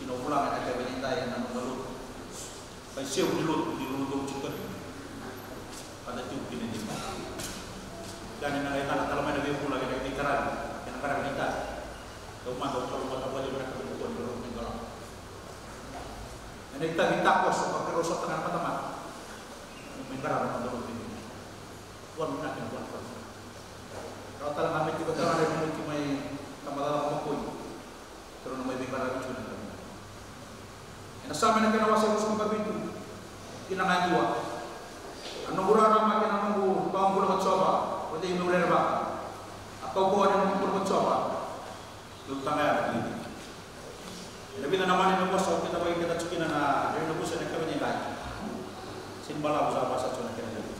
Kino pulang ada kebenita yang nanu galut. Pasio dilut juga. Pada cukup ini. Dan yang lain kalau ada dia pulang ada pikiran yang kadang kita. Rumah dokter apa aja mereka berbuat di rumah minggu. Ini kita kos pakai rosot tengah teman. Menggarap menurut ini. Tuan nak yang tuan. Kalau tak kami juga terang ada yang cuma tambah dalam makoi. Terus nama ibu para lucu nanti. Yang sama nak kena wasir rusuk begitu. Kita ngajwa. Anu burara makin anu bawang bulu mencoba. Berarti ini boleh rebak. Atau gua ada yang bulu mencoba. Lu tangga lagi. Tapi namanya ni bos kita bagi kita cuci nana. Dari bos ada kami ni lagi. Simbala bos apa saja nak kena jadi.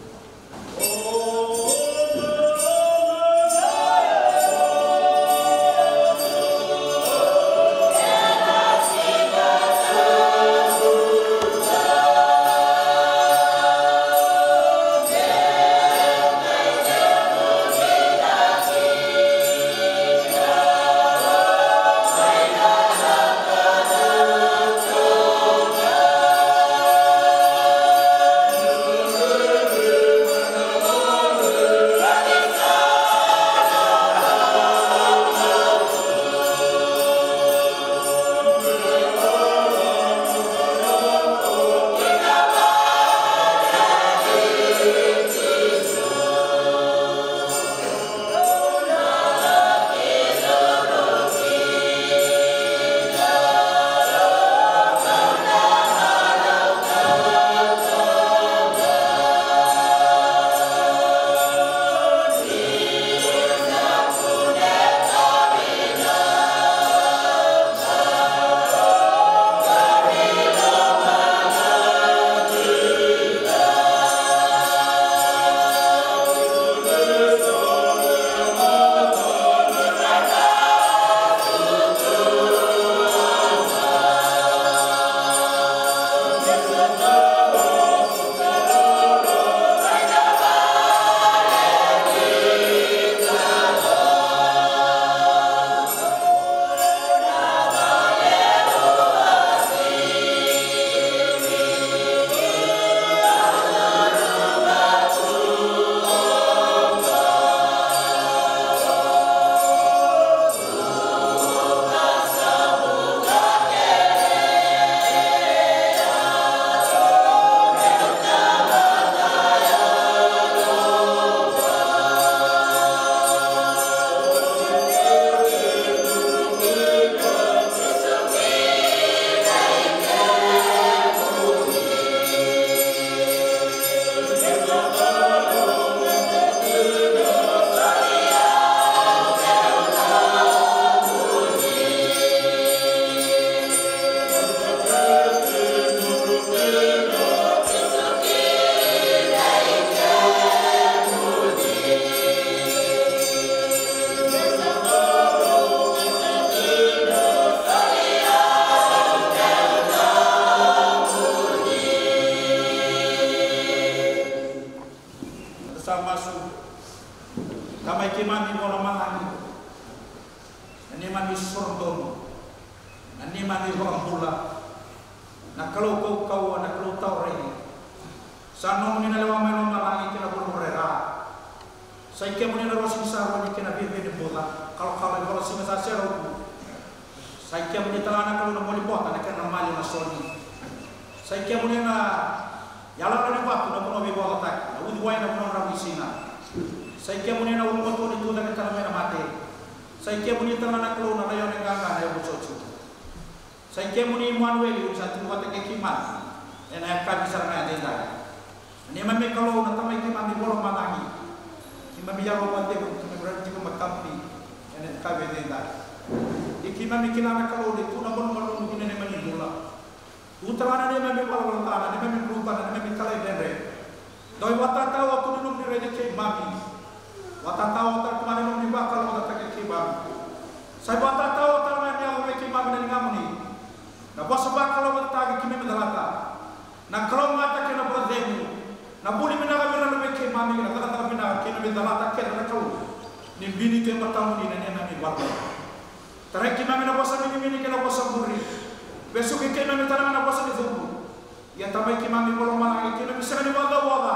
besok ke kami tanah na kuasa di tubuh ya tamai kami bolong malang kami bisa ni wala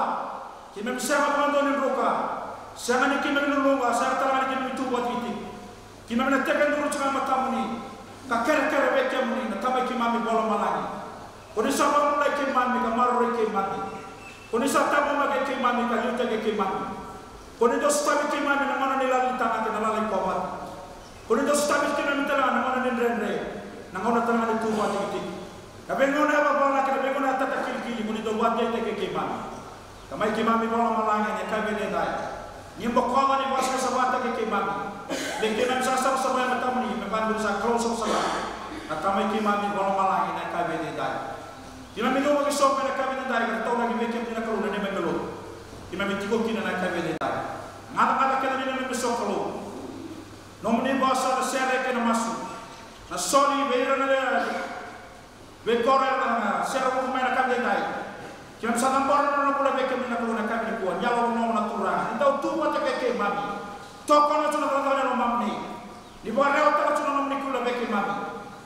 kami bisa mengandung roka sangat kami lulunga saat tanah kami itu buat itu kami menetapkan dulu cuma matamu ni kakek bekem ni tamai kami bolong malang koni sama mulai kami kamar kami koni saat tamu lagi kami kajuta kami koni dos tabi kami na mana nilai tanah kena lalai komat koni dos tabi kami tanah na mana nilai nangona tanah itu buat itu tapi ngona apa bola kita ngona tata kili kuni do buat dia ke kemami kamai kemami bola malangnya ne kabe ne dai nyimbo kola ni wasa sabata ke kemami dengan sasa sama matamni mepandu sa close sama atamai kemami bola malangnya ne kabe ne dai kemami do mo so ne kabe ne dai ka to lagi mekem dina ko ne melo kemami tiko kina ne kabe ne dai ngala kala ne me so ko nomni bosa na sere ke na masu na soli beira na Bekora na sero ko may nakabay dai. Kaya sa nambor na pula bekem na ko na kabay ko. Nyalo no na tura. Ito tuwa ta ke mami. Toko na tuna na no mamni. Di ba rewa ta tuna no ni kula bekem mami.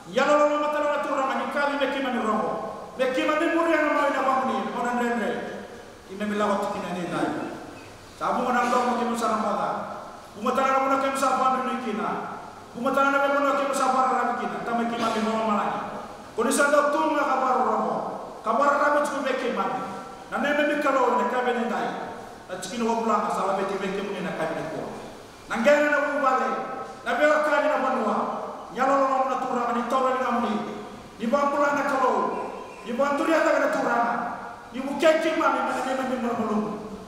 Yalo no mata na tura ni kali bekem na rongo. Bekem na muri na mai na mamni. Ona ndende. Ina milawat kina ni dai. Sabu na ndo mo kemo sa nambada. Umatara mo na kemo sa bandu ni kina. Umatara na mo na kemo sa bara kina. Tama kima ni mo malaki. Koni sanda tunga kabar ramo cuma beke mami na neme mikalo ne kabe ne dai na cikin wabula ka sala beke beke mun na kabe ne ko na ngena na ubale na bela kani na banwa nyalo no na tura ni tawra ni ngamni ni bambula na kalo ni banturi ata na tura ni bukeke mami na neme min mulum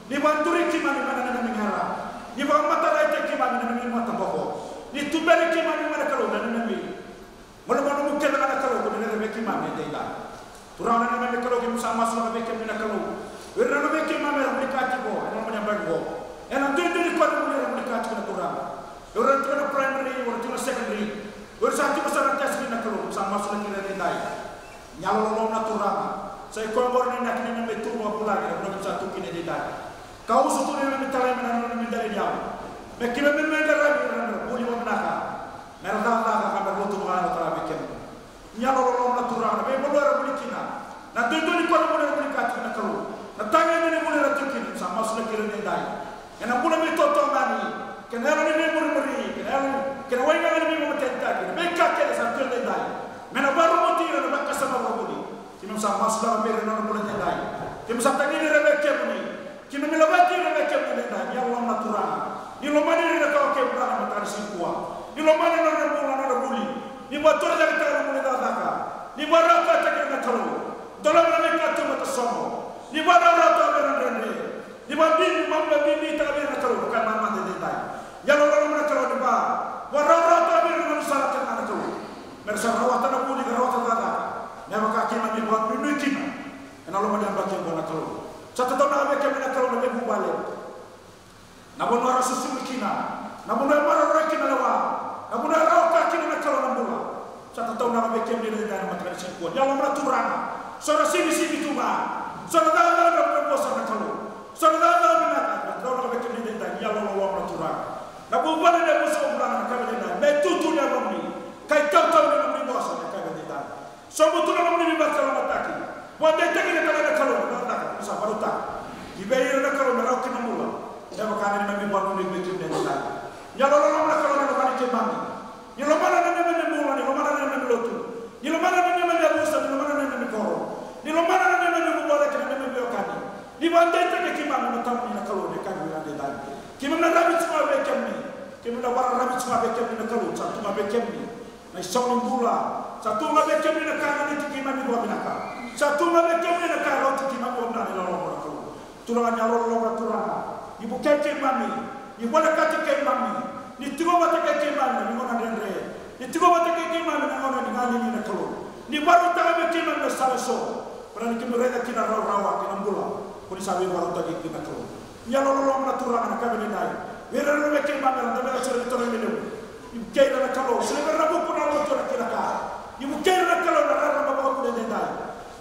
ni banturi ki mami na neme ngara ni bamata ra te ki mami na neme mata boko ni tubere ki mami na kalo na neme Mana mungkin ada kalau kau dengar beki mami dah. Turun ada nama kalau kita sama sama beki mana kalau. Berana beki mami Amerika cibo, orang punya bago. Enak tu di kuat punya Amerika cibo turun. Orang tu ada primary, orang tu ada secondary. Orang satu besar atas kita kalau sama sama kita dah. Nyalo lom na turun. Saya kompor ni nak ni nama itu mau pulang. Orang satu kita dah. Kau suatu ni nama talai mana nama dari dia. Beki mami mana lagi orang boleh menaka. Mereka tak akan berbuat mana telah bikin. Nyalo lom na turun. Tapi boleh berbulikina. Nanti tu ni kau boleh berbulikat kita kalau. Nanti ni boleh ratukin sama sudah kira ni dah. Yang boleh bertoto mani. Kenapa ni boleh beri? Kenapa orang ni boleh bertentang? Mereka kira satu ni dah. Mana baru mati orang nak kasar baru beri. Kita sama sudah beri orang boleh dah. Kita sama tadi ni rebecca beri. Kita melawati rebecca beri dah. Nyalo lom na turun. Ni lomani ni nak kau kebran matahari sikuah. Ni lomana na buli ni motor da ta mo da daka ni baraka ta ke talo dola na me ka to mata somo ni baraka ta na rende ni bambini mamba bini ta be na talo ka mama de dai ya lo na talo ni ba baraka ta be na sala ta na talo mer sa rawata na buli rawata da daka ne ba ka ki ma ni ba ni ki na lo ma da ba ke na talo sa ta na be ke na talo na be bu bale na bo no rasu kina na bo na mara kina lawa Namun orang kaki nak kalau nambula, satu tahun nak bekem dia dengan mata kecil kuat. Yang lama turana, saudara sini cuma, saudara dah berpuasa nak kalau, saudara dah minat, kalau nak bekem dia dengan yang lama turana. Namun mana dia musuh bulan nak kau dia, betul dia mami, kait kau ni mami puasa nak kau dia. Semua tu nak mami baca kalau mataki, buat dia tak kena kalau nak bisa baru tak. Dibayar nak kalau merauh kena mula, dia makan ni mami buat mami bekem dia dengan. Yang lama kalau nak mami. Ni lo mana na neme mula ni lo mana na neme lotu. Ni lo mana na neme jabusa ni lo mana na neme koro. Ni lo mana na neme mubala kana neme biokani. Ni bande ta ke kimama na tamu na kalo de kan na de dan. Kimama na rabi tsma be kemni. Kimama na wara rabi tsma be kemni na kalo satu ma be kemni. Na sawni mula. Satu ma be kemni na kana ni kimama ni wabinaka. Satu ma be kemni na kana lo kimama ni na lo lo kalo. Turanga nyalo lo turanga. Ibu keke mami. Ibu wala katike mami. Ni tigo mata ke mami ni ngona ndre. Ni tigo mata ke mami ni ngona ni ngani ni nakalo. Ni baru ta be ke mami salaso. Perani ke mereka kina rawa kina mbula. Kuni sabe baru ta ke nakalo. Nya lo na turanga na kabene dai. Wera no be ke mami na ndre sore to ni ni. Ni ke na nakalo. Sele rabu kuna lo to kina ka. Ni mu ke na nakalo na rabu ba ko de dai.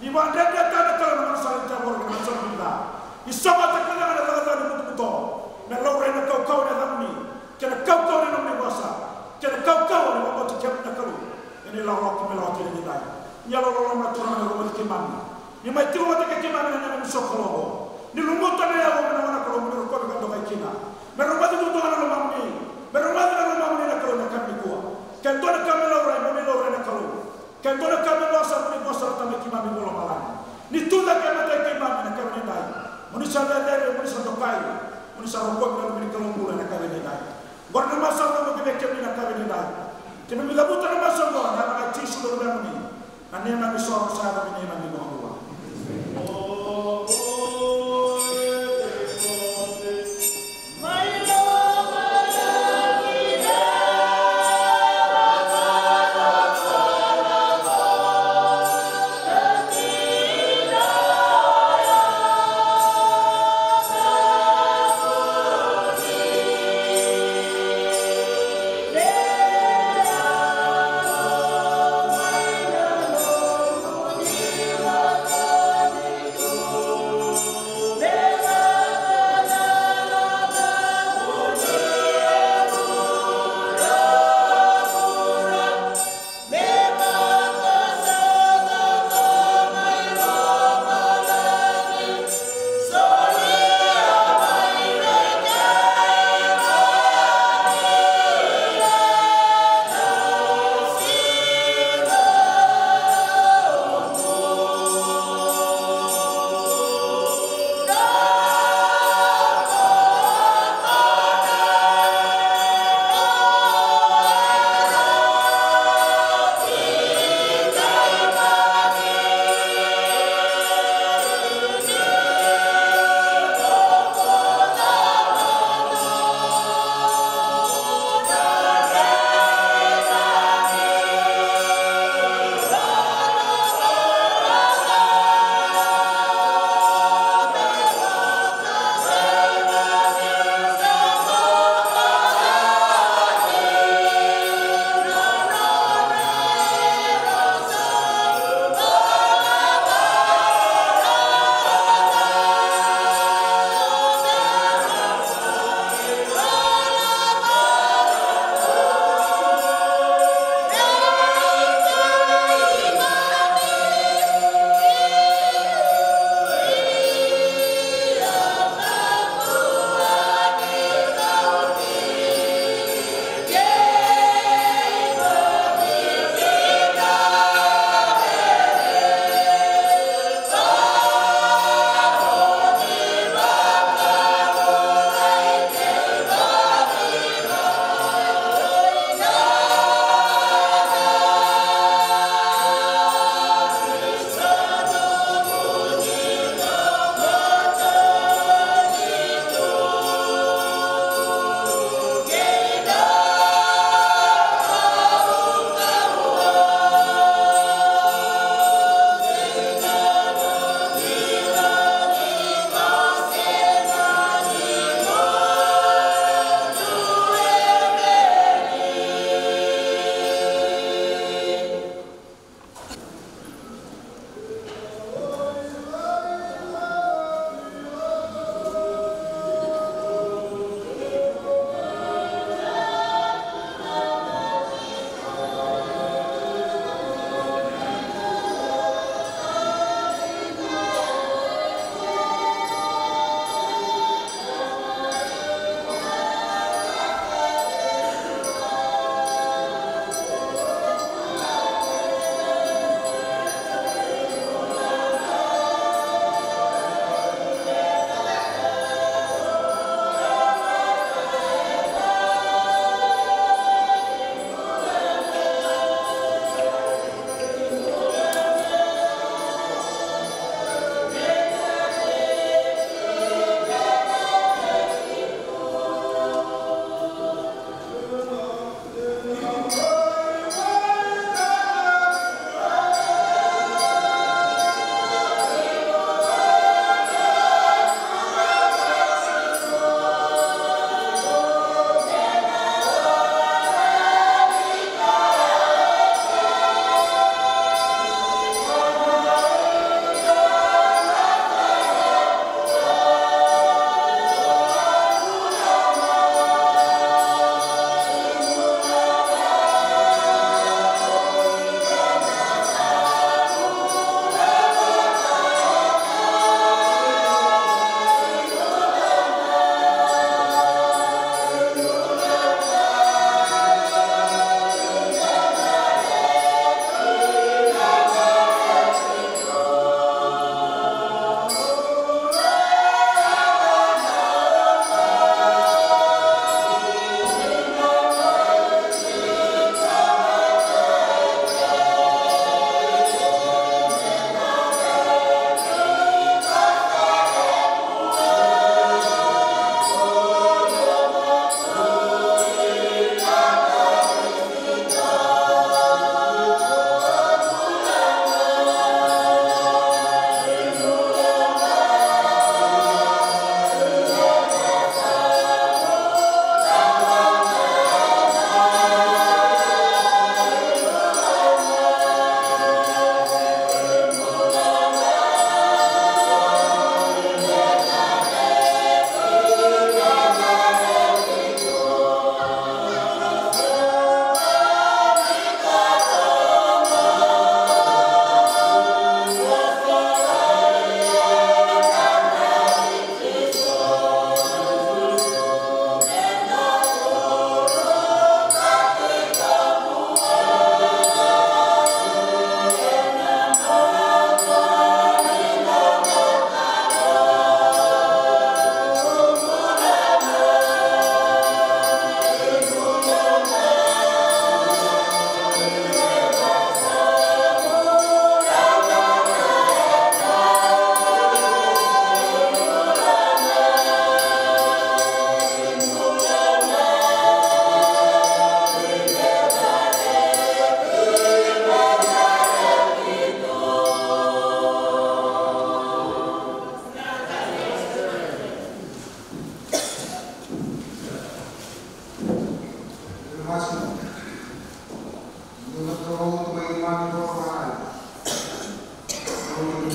Ni ba ndre ta nakalo na sala ta bor na sala bila. Ni sama ta kana na la ni mutu. Na lo re na kau na damni. Kena kau ni nama kuasa, kena kau ni nama tu kena kalau ini lawan kita melawan kita ni dah. nyalo ma turana ro wal kimam ni mai tiro wata ke kimam na mi sokolo ni lumo tane ya wo na wana ko mo ko ga do kay kina pero ba du do na lo mamni pero ba na lo mamni na ko na kammi ko ken do na kammi lo ra mo ni lo ra na ko ken do na kammi lo sa ni ko sa ta me kimam mo lo malan ni tu da ke ma te kimam na kammi dai mo ni sa da le mo ni sa do kai mo ni sa ro ko na mi ko lo na kammi dai gorna ma sa ko ke kammi na kammi dai kemi mi labuta na ma sa ko na ma ti su do na mi na nema mi so sa da mi nema mi mo Lord.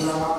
Oh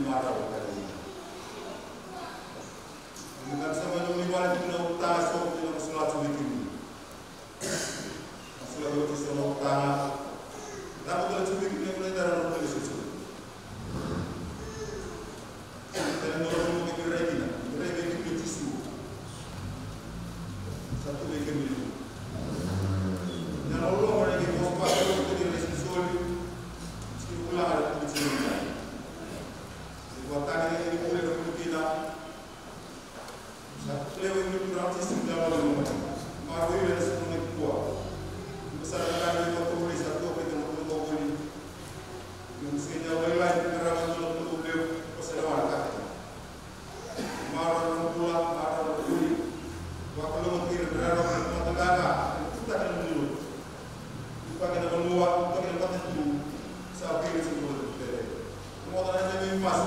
mata o kali. Dengan sama dengan wala kita utang so kita sulat sebegini. Sulat itu sudah utang. Tapi kalau sebegini kita darah boleh susu. Kita orang kita regina tisu. Satu lagi ni. Dan Allah orang yang mau pakai untuk diri sendiri, sekolah ada di sini. Waktu ini boleh berpikir. Satu lewat itu berarti sudah malu. Malu ini sebenarnya kuat. Besar kali waktu boleh satu kita untuk boleh. Mungkin jauh lain kerana untuk boleh pasal apa? Malu pulang, malu boleh. Waktu mungkin berada di negara, kita akan dulu. Kita akan menguat, kita akan dapat itu. Sampai di sini boleh. Kemudian ada limas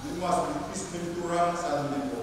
di Kristen turang saat ini.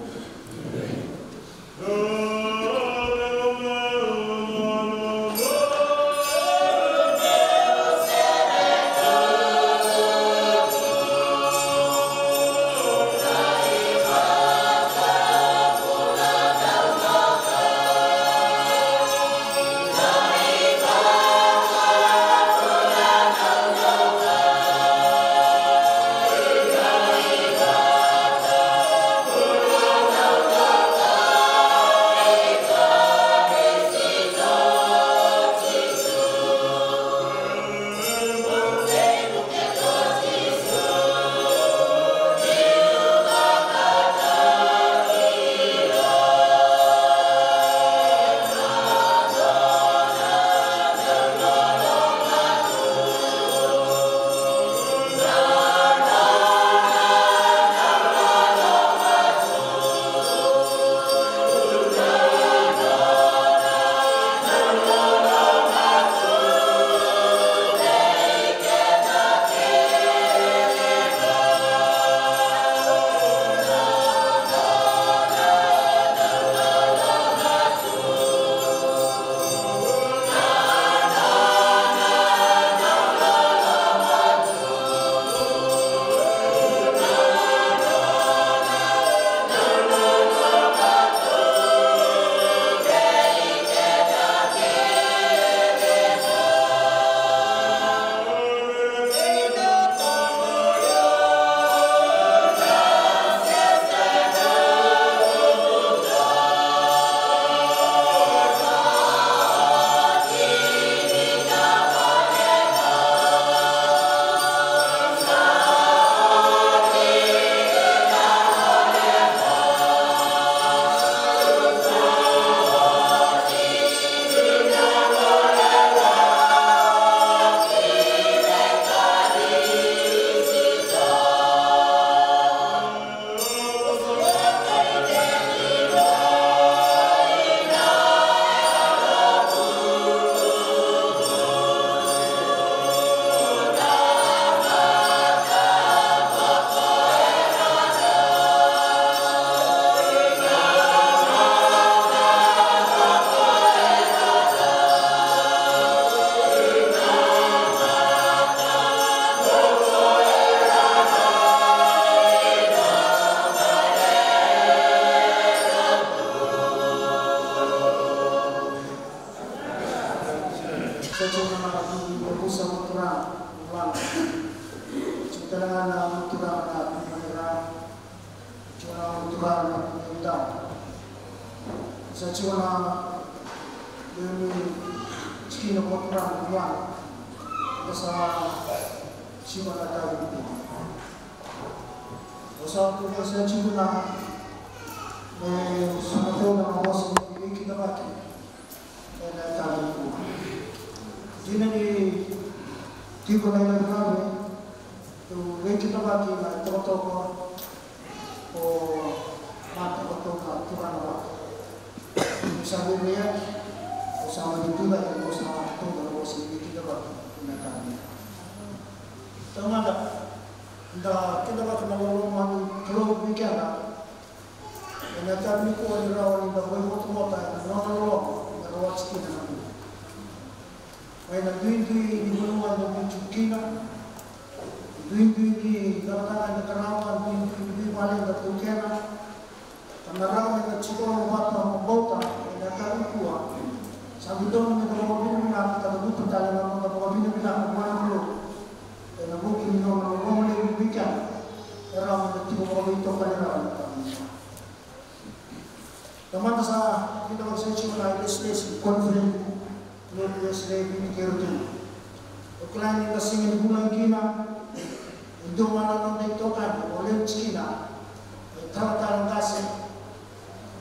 Duin-duin di Bulungan dan Jukina, duin-duin di Galataran ito kanila. Naman sa kita mag-search na legislation conference no legislation ni Kirtu. O klaim ni kasingin bulan kina ito mana nang ito kan o lens kina tala-talang kasi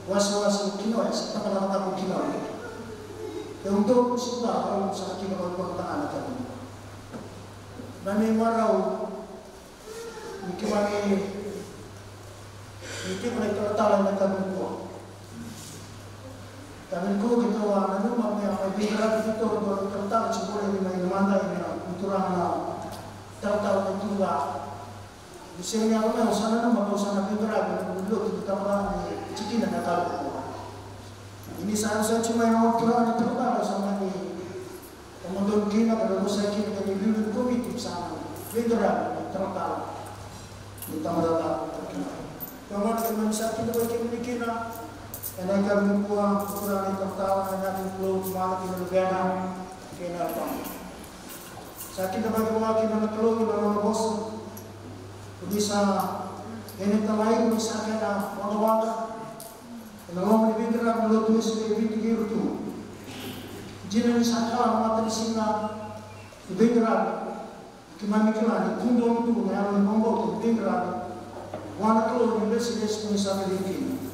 was-was kino sa takalakatang kino. Yung ito sila ang sa kina pagpagtaan natin. Nami maraw mikimani iti mo nagtatala ng kami ko. Kami ko ito ano mamaya may bigla dito doon tratado siguro ni may namanda ina kulturang na tratado ng tuwa. Bisa niya ako na sana naman ako sana bigla ng mulo kita pa ni chikin na tao ko. Ini sa cuma yang kulturang na tratado sa mga pamodon kina pero sa kina ni bilu committee sa bigla ng tratado. Kita madapat kawan teman sa kita bagi kina and kami puang kurang tertawa natin flow semangat Ilocana kena pang sa kita bagi wakil na flow na bos bisa ini talay bisa kena mga na ngomong ni bigla na luto sa bigla tu jinan sa kala mata sina bigla kimami kila ni tundo tu na ang mambo bigla wana kalau ni beses ni sa bigla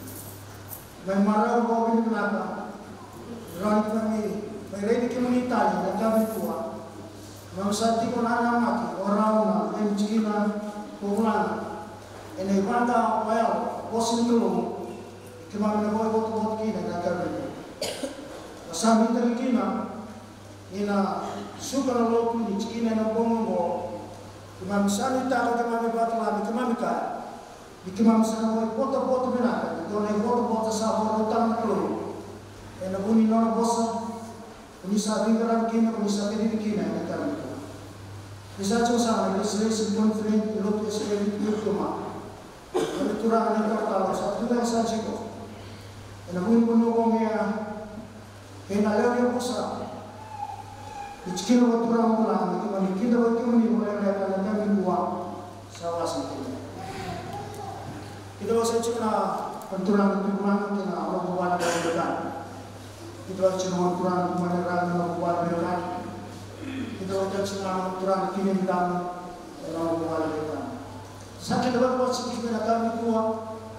may marah ko bin nata ran kami may ready kami Italia na kami kuha mang sati ko na namaki orang na enjina pulang ene banda well bosin ko kami na boy bot kina na kami masami tali kina ina suka na lotu ni kina na bongo kami sani ta kami batla kami ka Ikimam sana mo foto binaka, ito na foto sa utang klo. E nabuni na bosa, kung sabi ka lang kina, kung sabi din kina, nagkaroon ko. Isa siya sa legislation conference, ilot escalate yung tuma. Kalitura ka ng kartalo, sa tulang sa ko. E nabuni mo ko nga, kaya nalaw yung bosa. Ichikina ko turang mo lang, ikimanikinda ko ikimanikinda ko nagkaroon buwa sa wasang kina. Kita usah cuma penturan kena orang buat berdekat. Kita cuma penturan menerang orang buat berdekat. Kita usah cuma penturan kini dalam orang buat berdekat. Sakit dapat buat sedikit nak kami kuat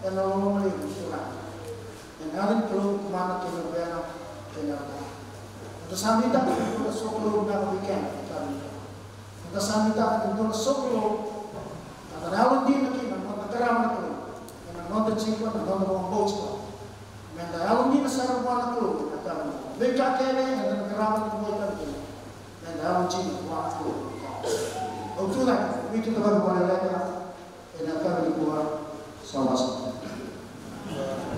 dan orang mulai bersurat. Yang lain perlu kemana kita berberak kenapa? Untuk sami tak kita soklo nak weekend kami. Untuk sami tak kita soklo. Ada hal di nak kita nak keramah kita. Nonton cikgu, nonton orang bos ko. Menda alum ni nasara buana klo, kata. Beka kene, dan keramat kemudian tu. Menda alum cikgu buana klo. Untuk nak, itu tu baru buana lagi. Enak kali buat sama-sama. Yeah.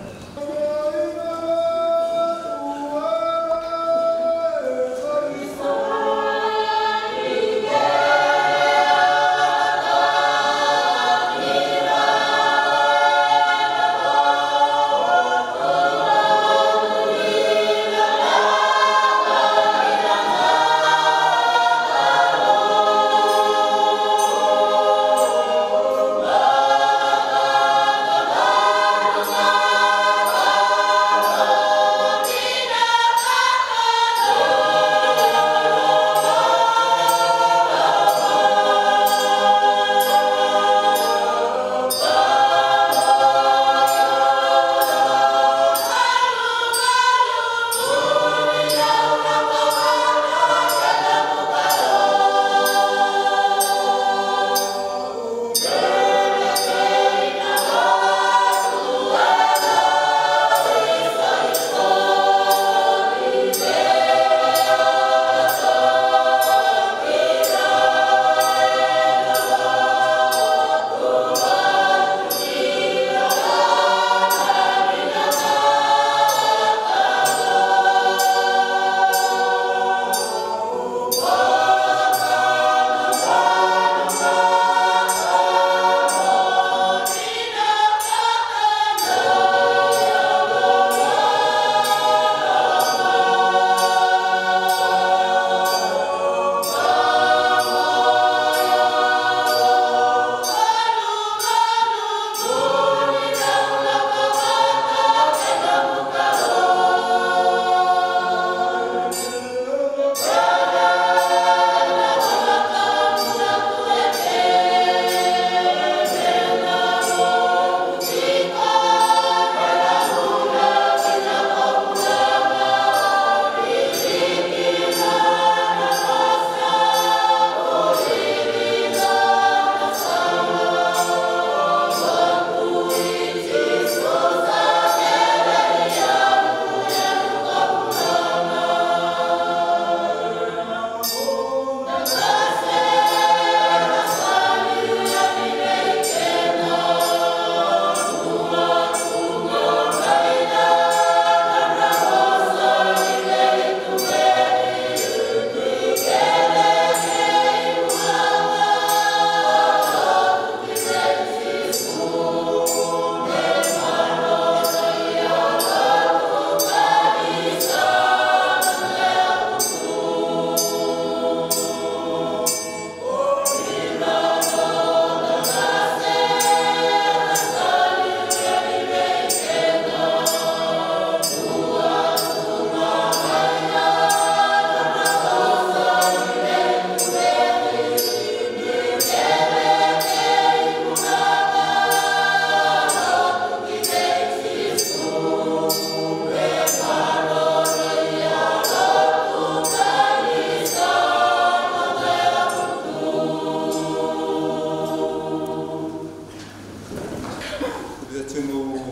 kita cuma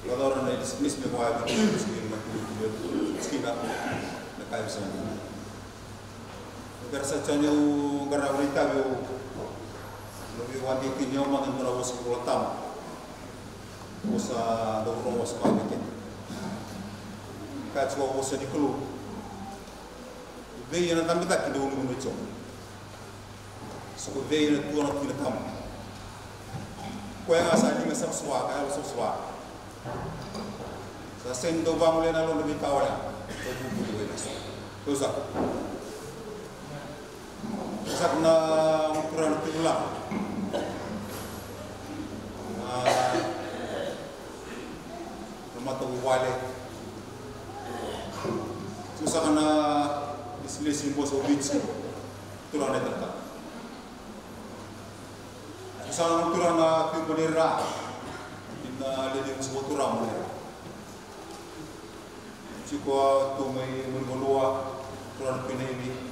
kalau orang ini semua itu sekitar nak kaya sana. Kerana sahaja kerana berita lebih wanita ini orang yang merawat sekolah tamu, usaha dorong sekolah bikin. Kaya cuma usaha di keluar. Dia yang tamu tak kena ulu macam. So dia yang tuan tidak tamu. Kau yang asal ini masuk suara, kaya masuk suara. Saya sendiri bangun lena lalu lebih kawan. Kau tak. Saat na ukuran tulang, rumah tu wale, susah kena islesi bos obit, tulang itu tak. Susah ukuran na kibonera, ina ledi sebuah tulang boleh. Jika tu mai menolak tulang ini.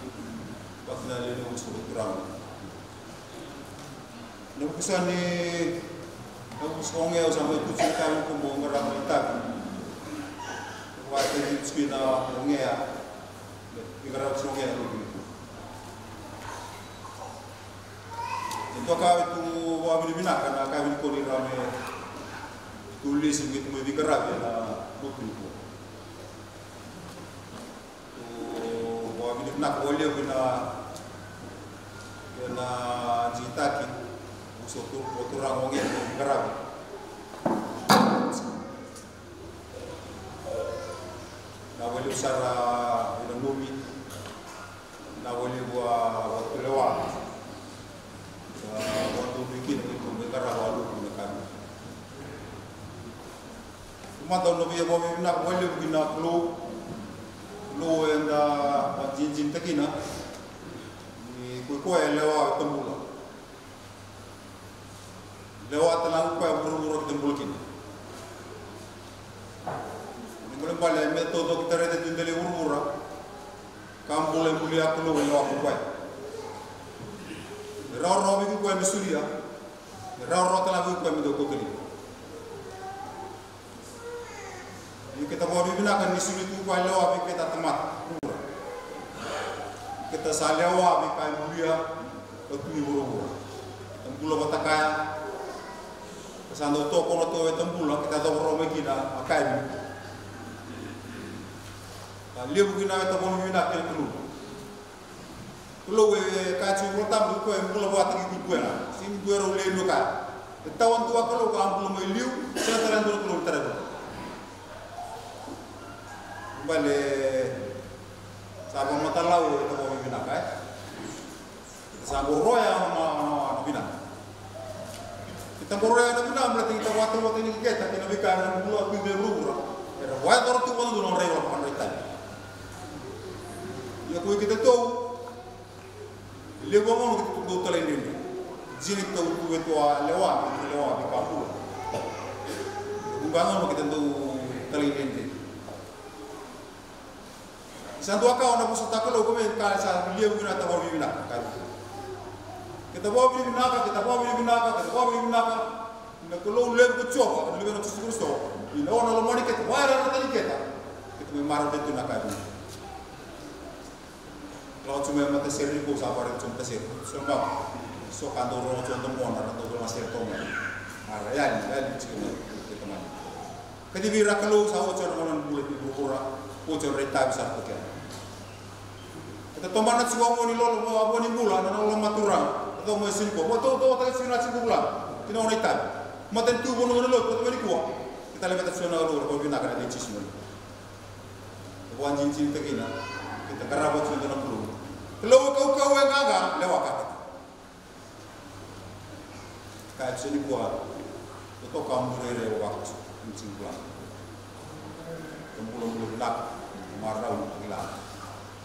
Pasal dia nak usul kurang. Nak pesan ni, nak usul orang sampai tu cerita aku mau ngerang kita. Waktu itu sekina orang ngerang usul orang lagi. Untuk kau itu wabili bina kan, kau ini kau ni ramai tulis begitu lebih kerap ya lah buku. Wabili bina kau boleh bina na jitaki usul orang orang yang bergerak. Na boleh usara ina mumi, na boleh buat lewat. Waktu bikin itu bergerak walau punya kami. Cuma tahun lebih apa nak boleh bikin nak lu yang dah jin tekina. Kau yang lewat tembula, lewat telang kau yang buru-buru tembul kini. Ini boleh balik metode kita ada di dalam buru-buru. Kamu boleh mulia kalau lewat kau. Raw itu kau yang disulia, raw telang kau yang itu kau kini. Ini kita bawa bibinakan disuli tu kau lewat kita temat. Kita salewa bikai mulia atui buru-buru. Tembula batakaya. Kesando to kono to tembula kita to rome kita akai. Liu gina to kono gina kel kelu. Kelu kacu rotam ko embula bataki kuena. Sim duero le luka. Tawan tua kelu ko ampul mai liu, setaran do kelu tarabu. Bale sabang mata lau itu bawa bina kai, sabang roya nama bina. Kita roya nama bina berarti kita waktu ini kita bikin bulu aku di rumah. Ada waktu orang tu pun tu orang rewel orang itu. Ya kau kita tahu, lepas mana kita tahu terlalu ini, jenis tahu tu itu lewat di kampung. Bukan orang kita tahu terlalu ini. Santu akau nak pusat kalau kau kalau saya beliau guna tak bawa bina, kita bawa bina, nak kalau lelaki kecil, lelaki nak susu susu, ini orang lelaki kita, wara orang kita memang ada itu nak kau. Kalau cuma mata seri pun sabar cuma seri, sebab so kantor orang contoh mana atau orang masih tomai, ya cikgu kita mana. Kedibira kalau sahaja orang boleh dibuka. Pocor reta besar tu kan. Kita tombak nak suang ni lolo apa ni bulan, nak lolo maturang atau mesin ko. Betul tak sini nak bulan. Kita orang reta. Maten tu bono lolo, betul ni kuah. Kita lepas tu suang lolo, kau bina kan ada cismu. Buan cincin tegina. Kita kerabat sudah nak belum. Kalau kau yang agak lewat kata. Kayak sini kuah. Betul kamu rere waktu cincin bulan. Pulau lak, marau lak,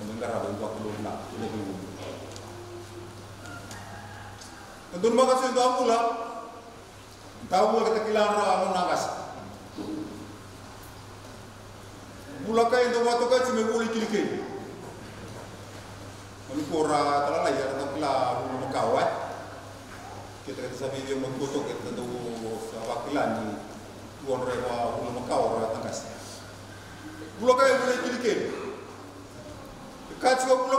mendengar apa itu pulau lak, ini dulu. Tentu makasih untuk aku lah. Tahu kita kilang rawa menangkas. Mula kaya itu waktu kaya cuma boleh kili-kili. Menukura terlalu ya, tetap kilang bulu kawat. kita sabi dia magtutok kita do sa wakilan ni tuan rewa ulo makao ra takas bulo kay bulo kilikin katso bulo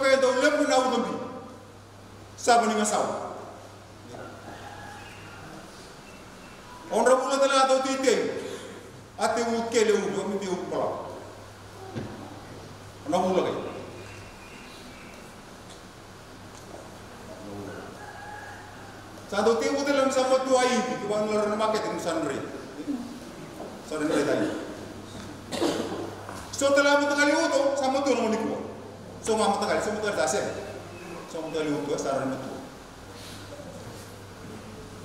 kay do lepp na udumbi sabani ngasaw onra bulo tala do tite ate u kele u do mi u pala na bulo kay Satu tiempo dalam sama tua ini, kita orang market ini sanre tadi. So telah mentakali itu sama tua orang itu, so mama mentakali, so mentakali dasar, so mentakali itu saran itu.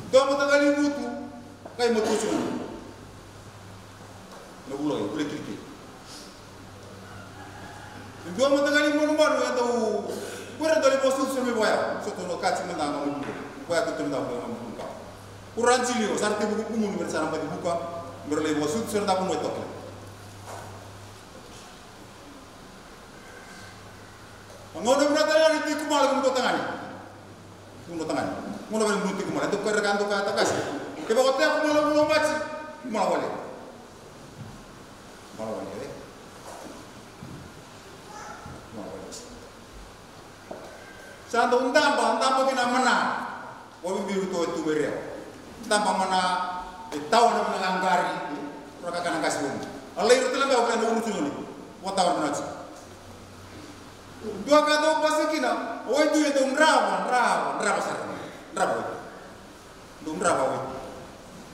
Dua mentakali itu, kayak motor semua. Nak ulang, boleh klik. Dua mentakali mana yang tahu, kurang dari posisi semua bayar, so tu nak kaci menang orang itu. Kaya ko tunda ko ngam buka kuran jili o sarte bu kumun ber sana pati buka ber le wasut serta ko moy tokle ngono berata la ti kumal ko tangani ngono ber muti kumal to ko rekan to ka takas ke ba ko te ko mo machi mala wale sa do ndamba kina mana Obi biru tu bereu. Tanpa mana tahu nama menganggari, mereka akan kasih bom. Allah itu telah melakukan urusan ini. Watawar mengaji. Dua kata pasti kina. Oh itu raba sar. Raba. Dum raba.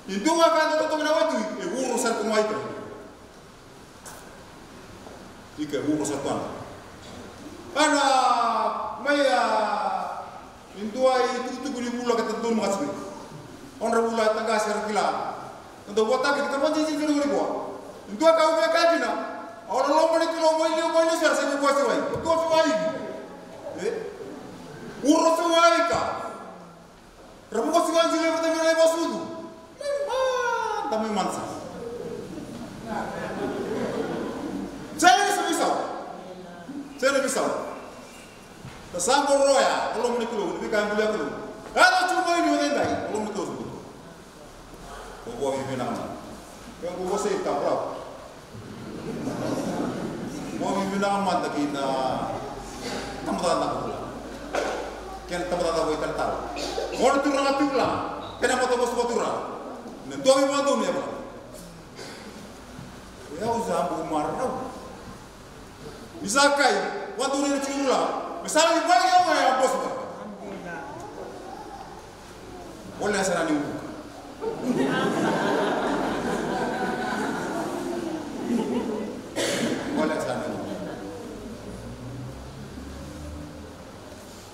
Itu dua kata tu kena waktu. Urusan kumai itu. Jika urusan tuan. Karena maya Intuai itu guli bula kata tuan masuk. Orang bula tangga sekarang kila. Untuk buat tak kita pun cincin guli gua. Intuai kau punya kaji na. Orang lomba ni kilo boleh sekarang saya buat sewai. Tuan sewai. Urus sewai ka. Rabu kau sewai jilid pertama lagi basuh tu. Memang, tapi mansa. Saya bisa. Tasangkor roya, kalau mau dikeluh, lebih kan beliau keluh. Kalau cuma ini orang lain, kalau mau terus betul. Bawa ibu nama, yang bawa saya tak berapa. Bawa ibu nama tak kita, kamu tak pula. Kian kamu tak tahu ikan tahu. Orang turun api pula, kenapa tak bos turun? Nanti ibu bantu ni apa? Ya usah bumarau. Bisa kai, waktu ni curula. Misalnya banyak orang yang bos ber. Boleh sana ni buka. Boleh sana ni.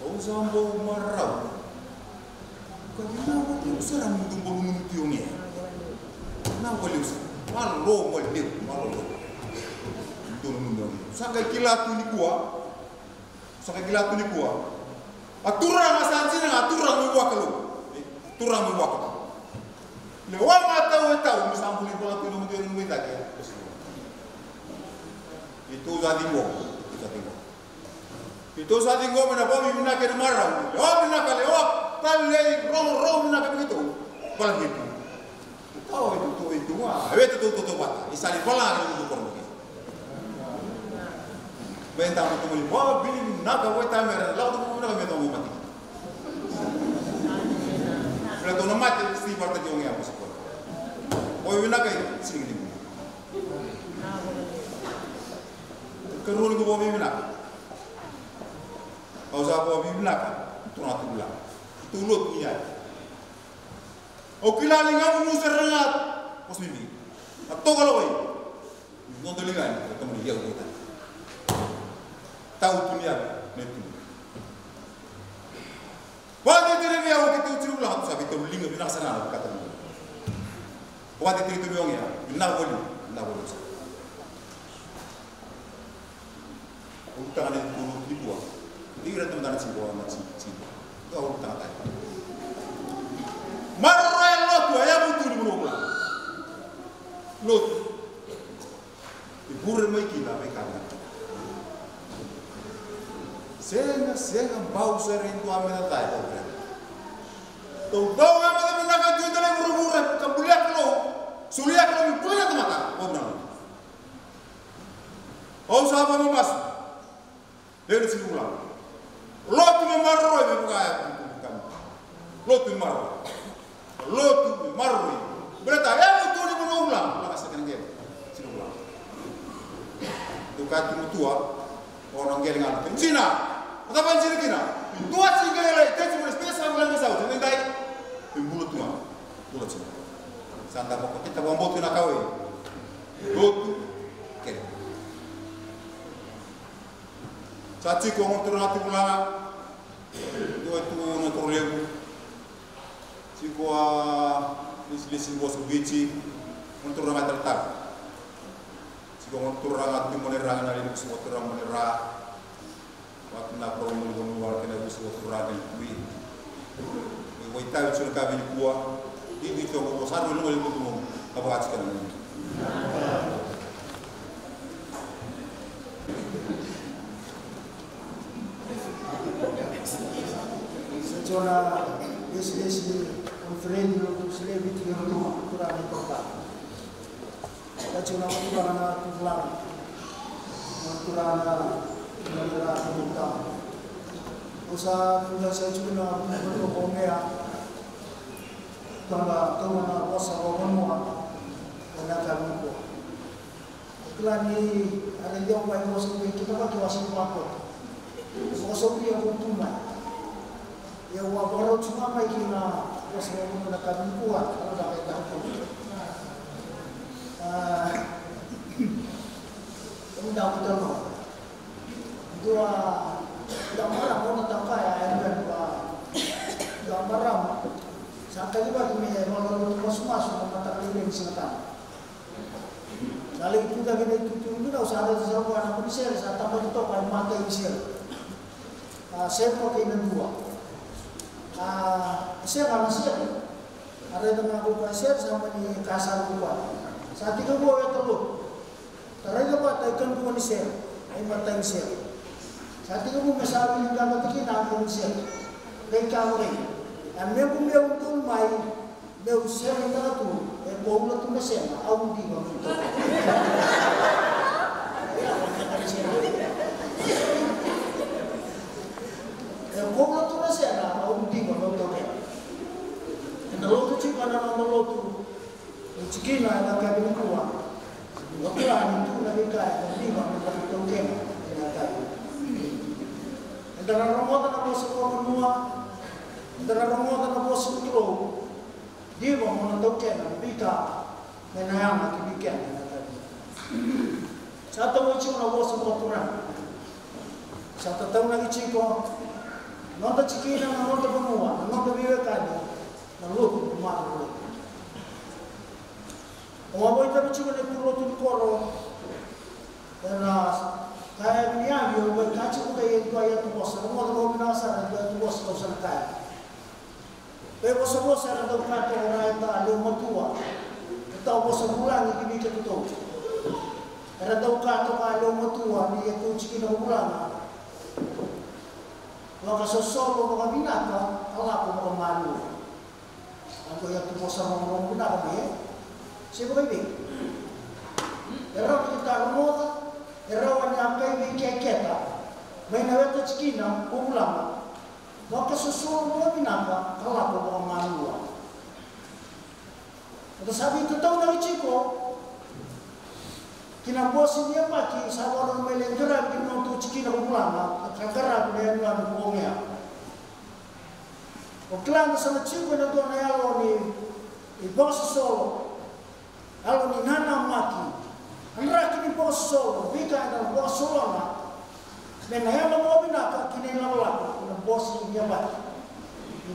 Oh zambo marau. Kenapa tu serang mutum boleh tiungnya? Kenapa boleh usah? Malu boleh malu. Sampai kilat tu ni kuah. Sampai gila tu ni kuah. Aturan masa sini aturan muak lu. Aturan muak. Lewat tahu misal boleh bola tu nombor dia lagi. Itu jadi gua. Itu jadi gua mana bawa mina ke marah. Oh mina kali oh tali rom mina ke begitu. Bola gitu. Tahu itu ah. Itu buat. Isali bola itu bukan. Bentang itu boleh bawa bini naga buat tamer, lalu tu pun nak bentang buat mati. Kalau tu nak mati, mesti partai jongnya apa sekolah. Oh bini naga sini ni. Kerana tu bawa bini naga. Kau siapa bawa bini naga? Tu nak tu bilang. Tu lut punya. Oh kila lingam musir rengat, pos bibi. Atau kalau ini, nonton lingam, ketemu dia kita. Tahu dunia netu. Wadi tiri dia waktu itu curu lah tu sabi tu lingga bina sana kata dia. Wadi tiri tu biongnya, bina boleh. Utang ada turun di buah. Dia kira teman-teman si buah macam si. Kau utang tak? Marah lot tu ayam itu di buah. Lot. Ibu remai kita mereka. Senga bau sering tu ambil tak itu kan? Tuh bau yang ada menangkan juta lagi murah-murah kemuliaan kalau sulia kalau punya temata. Oh benar. Oh sahabat mas, dari sini pulang. Lotu memaroi bukan. Lotu maroi. Berarti yang itu di berulang. Lah kasihkan dia. Sini pulang. Tuh katu tua orang gelingan. Cina. Apa Cina kira? Tua Cina lagi. Tapi cuma spesial bulan besar. Jangan dai. Bulat tua. Bulat Cina. Santa pokok kita buang tu nak kawin. Lotu. Kere. Saci ko ngor turun hati pulang. Dua tu ngor lebu. Ciko lisin bos bici ngor turun hati letak. Ciko ngor turun hati monerang nari semua turun monerang. Waktu nak promo dengan luar kena semua turun hati kui. Woi tahu sudah kami kuah. Ini tu ngor besar dulu ngor lebu tu apa acikan ini. Secara desi konferensi untuk selebriti yang rumah kurang important. Kita cuma kurang tulang, kurang negara kita. Usaha punya saya cuma berkomea. Tambah kawan bosa kawan muat, dan kami pun. Kelani ada yang baik bosa kita pakai wasit pakot. Bosa dia bertumai. Ya wabaro cuma mai kina wasmo muna kami kuat kalau dah kita tu. Undang betul no. Dua marah mau tak kaya dan dua marah. Sakali bagi me malu kosmas mata keliling selatan. Kali itu dah kita itu dah usah ada sesuatu anak polisi saat tambah itu pakai mata isir. Saya pakai ini dua. Saya kalau siap, ada yang mengaku kasir sama di kasar gua. Saat itu gua yang telur, terus gua taikkan gua di siap, ini mata siap. Saat itu gua misalnya hingga mati kita aku siap, mereka orang, dan mereka punya untuk main, mereka siap yang tu, bau tu nasihat, aku di bawah itu. Bau tu nasihat, aku di bawah itu. Kalau tu cuma nama lotu, cikina nak kami kuat. Waktulah itu lagi kaya, tapi mana kami tongkeng dengan kaya. Dalam Ramadan apa semua menua, dalam Ramadan apa semua dia mana tongkeng, bika menayang lagi bikin dengan kaya. Satu macam apa semua turun. Satu tahun lagi cikgu, nonton cikina, nonton menua, nonton biar kaya. Lalu malu. Orang itu cuma nak turun koro. Dan kaya ni aja, orang kacau kaya itu ayat tu bos. Orang tu binasa, ayat tu bos kau sana kaya. Tapi bos ada tu kata orang itu ada matua. Kita bos bulan ini kita tu. Ada tu kata ada matua ni itu cikgu nak bulan. Maka sosok orang binasa, Allah pun orang malu. Aku yang tu bosan orang benar ni, siapa ini? Era kita rumah, era orang yang kaya kaya, main awet tu cikina, pulang. Maka sesuatu orang benar, kalau aku orang malu. Tapi sabi itu tahu dari ciko, kina bos ini apa? Ki sahabat orang melenggerak di nonton cikina pulang, kerap dia nuan bongnya. Oklan sana ciko na doon na yalo ni boss solo. Alo ni nana maki. Ang raki ni boss solo, bika na boss solo na. Men na yalo mo binaka kinilawala na boss ni yabat.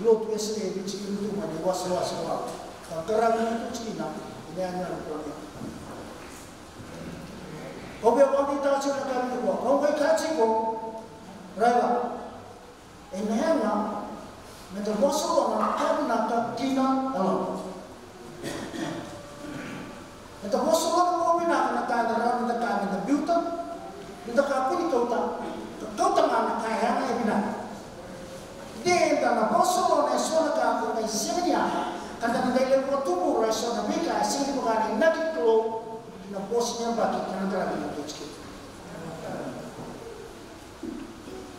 Ilo tu esle di ciko tu man boss solo. Ang karang ni tu cina, ina na ko ni. Obe wani ta ciko na kami ko. Kau kai kaci ko. Rala. Ina Mental bosol orang kami nak kina alam. Mental bosol orang kami nak kaya orang nak kaya nak biutan, nak kaya ni kau tak nak kaya ni bina. Dia tak nak bosol orang esok nak kaya na bika sing bagani nakiklo na posnya baki kanandra ni tocki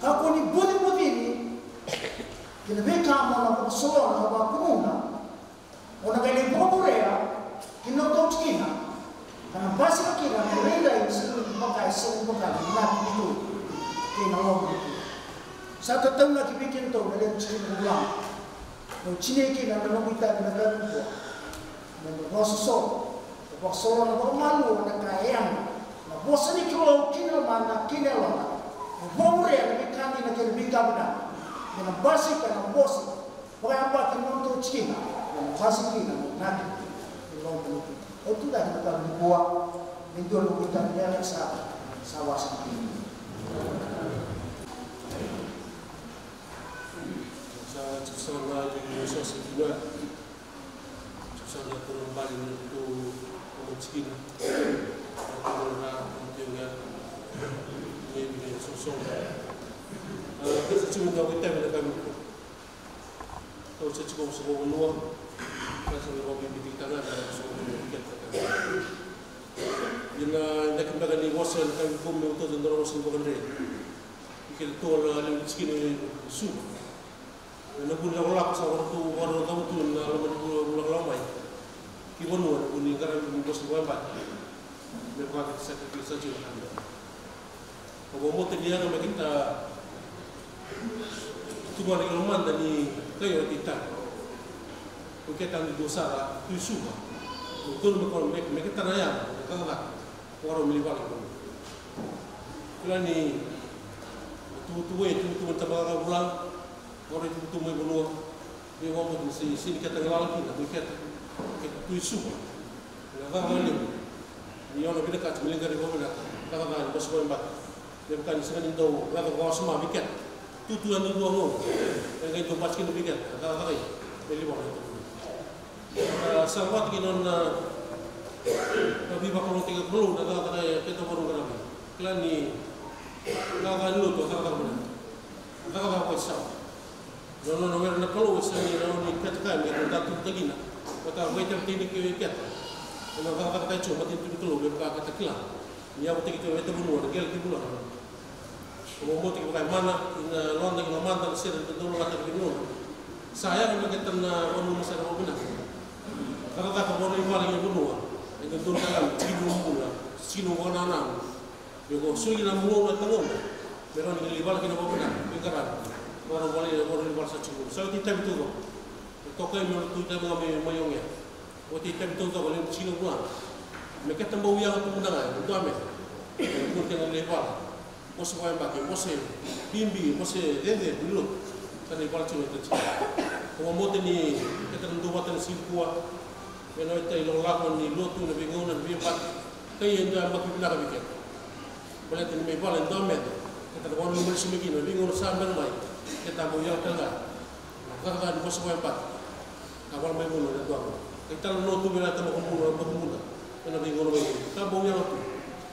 kako ni budi ni kina bika mo na solo na ba kuna ona gani boborea kina tocki na kana basi kina renda sing bagani nakiklo kina lo satu tahun lagi bikin tu dari sini pulang. No Cina kita nak kita nak tu. Nak bos nak malu nak kayang. Nak bos ni kalau kina mana kina lah. Bomre yang kami nak kena bika benar. Nak basi kan bos. Bukan apa kita tu Cina. Nak basi kita nak itu. Itu dah kita buat. Menjual kita dia sawah sendiri. Sama di sosial media, sama kembali untuk mencari, orang menjual ini sosok. Kita cuma kita melakukan, kalau saya cukup semua luar, saya lebih bidik tangan dan semua kita. Jika nak kembali di wasal, kami bumi untuk jendela wasal bukan dia. Kita tuan yang mencari sup. Nabun lang lak sa orang tahu tu na ulang lamai. Kibon mo kuni karan bos buat bat. Mereka kita sakit saja. Kalau mau dia nama kita cuma di rumah dan di kayu kita. Kita tanggung dosa tu suka. Betul mereka tanaya kata orang melibat itu. Kerana tu macam ulang. Orang itu tu mai bolu dia ngomong di sini kita ngelal kita tu isu ngapa ni ni orang bila kat melingkar di bawah kata bos boy empat dia bukan sengaja tahu kata kau semua bikin tuan itu ngomong yang itu paskin bikin kata beli bawah itu sahabat kita tapi bakal 30 kata kita baru kenal klan ni kata lu tu kata apa sah Nono nomor nak kalau usahanya nono ikat kan, kita datang lagi nak. Kata kita bertini ke ikat. Kalau kata cuma tintu kalau berkata kata kelang. Dia bertini kita bunuh, dia lagi bunuh. Kalau mau kita bukan mana, London kalau mana tersiar itu dulu kata bunuh. Saya kalau kita nak bunuh masa mau benar. Kata kata bunuh itu paling bunuh. Itu dulu kan, sinu bunuh, sinu anak. Jika sugi nak bunuh tengok, mereka ni libal kita mau benar, bingkaran. Orang boleh sahaja. Saya tidak betul. Tokai menurut kita mengambil mayongnya. Waktu tidak betul tak boleh Cina pulang. Mereka tambah yang tu menang. Untuk ambil. Mungkin lebar. Masa kau yang pakai, masa bimbi, masa dende dulu. Kan lebar Cina tu. Kalau mau ni kita tentu buatan sibuk. Kalau kita ilang lakukan ni lotu nabi ngonan nabi empat. Kaya yang dah makin benar bikin. Boleh tu nabi lebar untuk ambil. Kita orang lumur semegi nabi ngonan sambil mai. Kita mau yang tengah, kata di bos empat, awal main bola dan tuan. Kita lalu tu bila kita mau kumpul, kena bingung orang itu. Kita mau yang tu,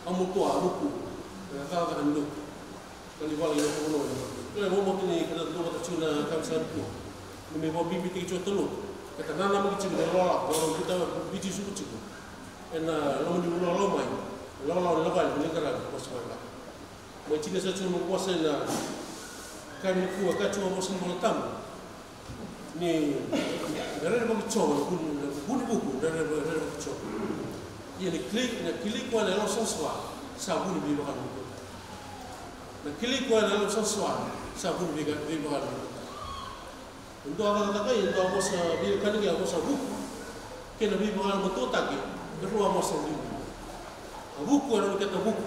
kamu tua, buku, kata dulu. Kali balik yang kumpul. Kalau mau ni kita tu kita cuna kami satu. Kami mau bibi tiga telur. Kita nana mungkin cuma lola, orang kita biji suku ciku. Ena lalu di bola lomai, lola lepas ni kerana bos empat. Macam ni saya cuma kuasa na. Kami kuat cuma bosan bertam. Ni dari bagi cowok pun buku dari bagi cowok. Ia klik pada langsung suara sabun lebih bahan buku. Klik pada langsung suara sabun lebih bahan buku. Untuk apa kata untuk bos bila kan dia bos buku. Kena lebih bahan betul tak? Berluar bos buku. Buku orang kata buku,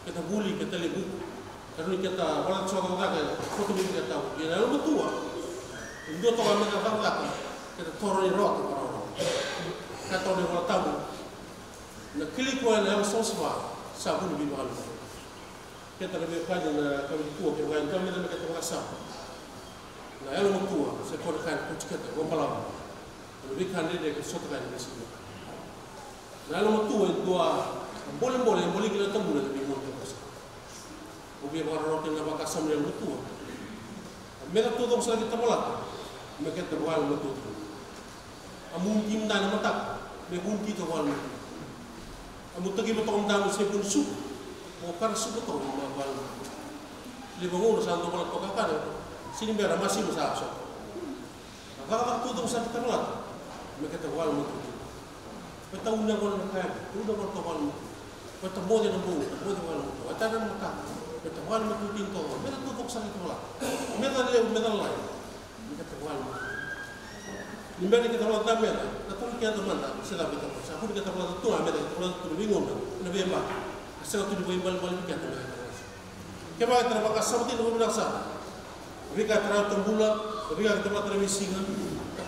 kata buli, kata buku. Karena kita orang cakap kata, foto ini kita tahu. Ia lalu betul. Dua orang mereka kata, kita turun rot orang. Kata orang tahu. Nak klik kuat yang soswa, sabun lebih mahal. Kita lebih kaji nak kami tua, kita kami nak kita merasa. Nah, yang tua, saya korkan kucing kita, gompalam. Lebih kan dia kesotan di sini. Nah, yang tua itu boleh kita temu lebih mudah. Ubi orang yang nak kasam yang betul. Mereka tu selagi kita bolak. Mereka terbual betul. Mungkin dah nama tak. me gunti to wal amu tagi mo tong damu se pun su mo par su to ma wal le bangun sa to wal to ka sini bera masih musa so agak tu sa terlat me kata wal mo Peta una con la cara, una con la mano. Peta mode na bu, mode wala mo. Atana mo ka. Peta wala mo tutin to. Mera to boksa ni tola. Mera le mera lai. Peta wala mo. Limbani kita wala ta mera. Atong kia to manda, sila peta ko. Sa hudi kita wala to mera, wala to bingon na bemba. Asa to di bal kita na. Kema tra baka sabti no bina sa. Rika tra tambula, rika tra tra misinga.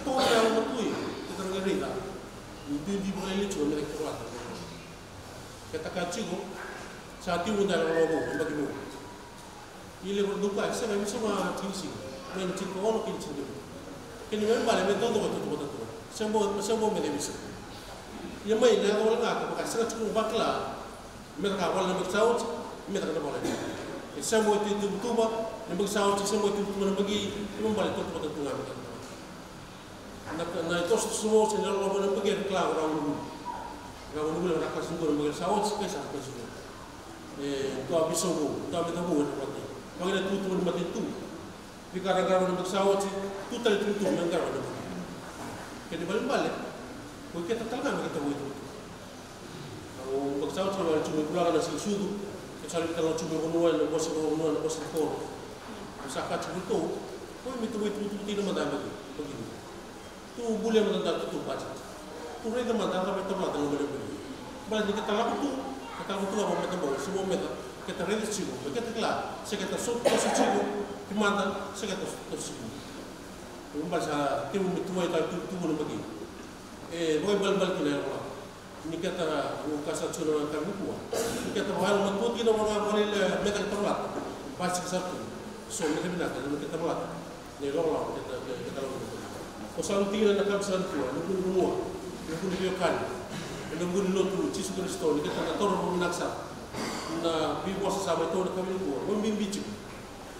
To ya mo tui. Kita ngerita. Di bulan ini cuma mereka keluar. Kita kacigo, saat itu dah logo bagi mu. Ini berduka, saya memang semua kisi, main cinta orang kisi dulu. Kini memang balik mentor tu. Semua mereka bisa. Yang main yang orang aku pakai sangat cukup bakla. Mereka awal nak bersaud, mereka kena boleh. Semua itu tuba, nak bersaud, semua itu tuba bagi, memang balik tu ngambil. Na itu semua sendiri orang boleh pergi ke kelas orang dulu nak kasih guru bagi sahut sekesar kasih. Tu habis semua, tu habis tahu apa ni. Bagi nak tutup mati tu, fikar-fikar orang bersahut tu tali tutup mengar orang. Kini balik, kau kita tengah kita tahu itu. Kalau bersahut kalau cuma pulang ada sesuatu, kecuali kalau cuma manual, bos kor. Usaha cuma tu, kau itu tidak mandang begini. Tu boleh menentang tu baca. Tu reda mandang apa itu mandang boleh beri. Balik kita lakukan tu apa kita bawa semua meta kita reda cium. Kita kelar, saya kata sok cium, di mandang saya kata sok cium. Membaca timu itu itu boleh bagi. Boleh bal kita orang. Ini kata ukasa curang kami kuat. Ini kata hal matut kita orang boleh meta terlat. Baca satu. So meta benar kita terlat. Ni orang kita lakukan. Pasal tinggal nak kawasan tua, nunggu semua, nunggu diokan, nunggu lotu, cisu Kristo, kita nak tahu menaksa, na biwas sama itu nak kami nunggu, membimbing,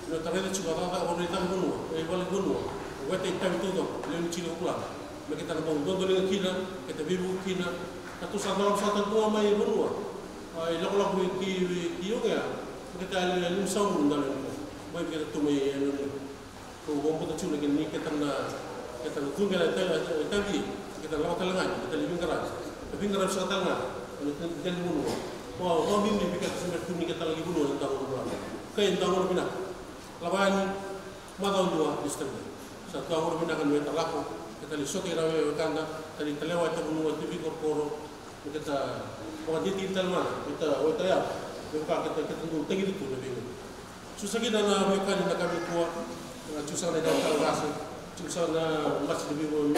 na terhadap juga orang orang gunung, balik gunung, kita itu tu, lepas cina pulang, kita nak bangun, dondoling kina, kita bibu kina, katu dalam satu tua mai gunung, lagu kiyo ya, kita lalu sambung dalam, baik kita tu mai, tu bombu tu lagi ni kita nak kita tunggu tadi kita lewat telangan kita lebih keras sa tengah kita bunuh wah bimbing kita sampai kita lagi bunuh tentang bunuh kain tahun bina lawan madau dua istri satu tahun bina kan kita laku kita lisok irawe kanda tadi terlewat kita bunuh TV korporo kita mau di tintal kita ya kita tunggu tinggi itu lebih susah kita nak makan nak kami kuat susah nak datang rasa susah na masih lebih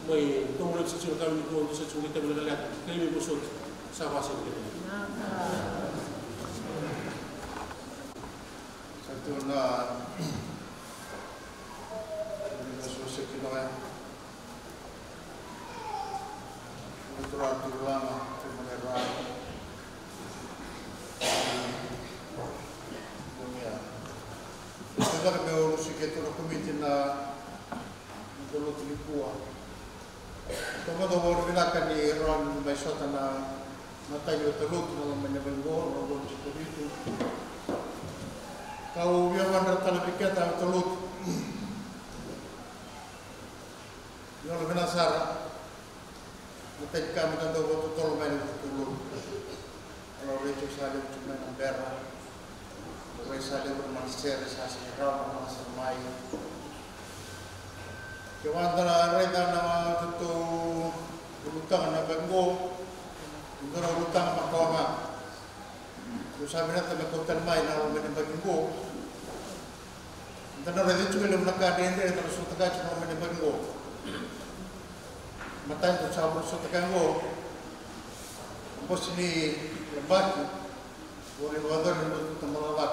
mai tunggu sesuatu kami itu sesuatu kita boleh lihat kami busuk sama sekali. Satu na sesuatu kita yang natural tulang kemenerahan dunia. Kita berurus kita komite na dulu tilipua. Tunggu baru bilakan ni Ron Maisota na matayo telut na menyebenggol orang seperti itu. Kau biarkan rata lebih kita telut. Yang lebih nasar. Matayo kami tentu waktu tol main telut. Kalau receh saja cuma nambera. Boleh saja bermanusia resasi ramah masa mai. Kewantara reda nama tentu berutang na benggo, untuk berutang makawama. Usaha bina tama kautan mai na orang benggo. Antara reda cuma lem nak kaden dia terus utaka cuma orang benggo. Mata itu sabur utaka benggo. Bos ini lembaki. Boleh wadar untuk temalawat.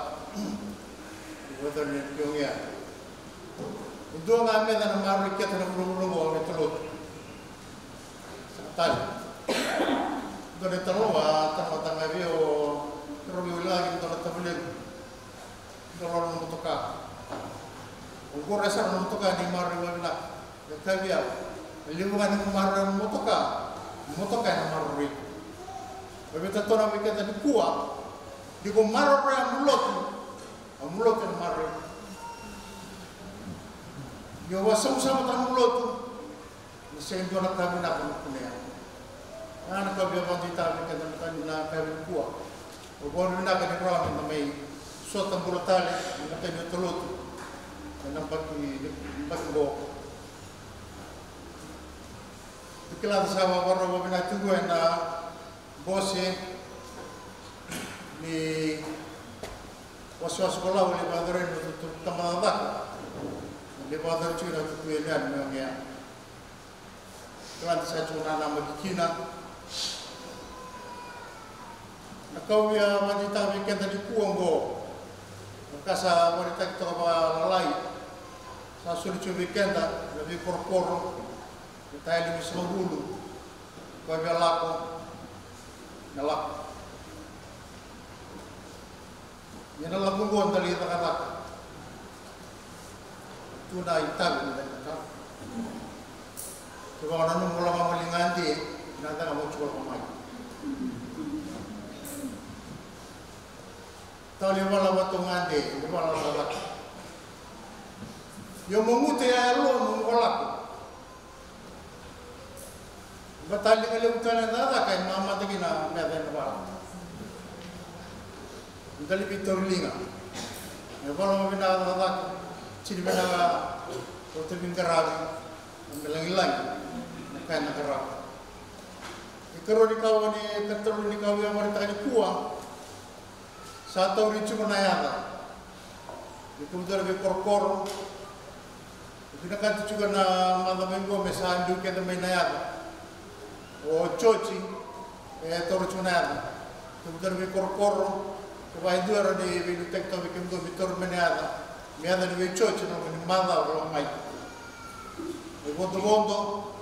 Wadar ni kiongya. Itu kami dan maru kita nak berumur oleh telut. Tadi, itu di telut, tengah bio, terus lagi kita terbeli, kalau orang mutuka, ukur rasa orang mutuka di maru mana, kita biar, lingkungan maru mutuka, motokai na marori. Bebeta tona wiketa ni kua, di ko marori ang mulotu na marori. Yo wasam-sama tan mulotu, ni sendo na kami na kunukunia. Ana ka biya bandita wiketa na kami kua. O bon na ka ni rawa na may sota bulotale, na tayo tulutu. Na pag-go. Kailangan sa mga mga pinatuguan na bose ni waswas ko lang ulit pa rin ito tamadak. Hindi pa rin siya natutuyan yan mga nga. Kailangan sa tsuna na magkikina. Nakawya manita wikenda ni kuwang go. Magkasa manita ito ka lalay. Sa sulit yung wikenda, nabi korporo. Tayo lumis sa magulo, kaya galako, nalak. Yan ang lagungon, dali na kanak. Ito na itag, nila ka. Kaya kung anong mula mamalingan di, nata nga mo tsukol kamay. Tali wala matungan di, wala malak. Yung munguti ay alo, mungolak. Batali ka lang tayo na kay mama tagi na meron na ba? Dali Victor Linga. Kalau mau pindah ke sini pindah hotel Bingkarabi, bilang-bilang kan negara. Kalau di kau ni kantor di kau yang mereka ni kuang, satu orang cuma naya. Itu betul lebih korkor. Kita kan juga na malam minggu mesandu kita main naya. O coci, toro cuma naya. Itu betul lebih korkor. Kaya itu ada di video tektok bikin tu bitor menada, menada di video coci nama ni mana orang mai. Bondo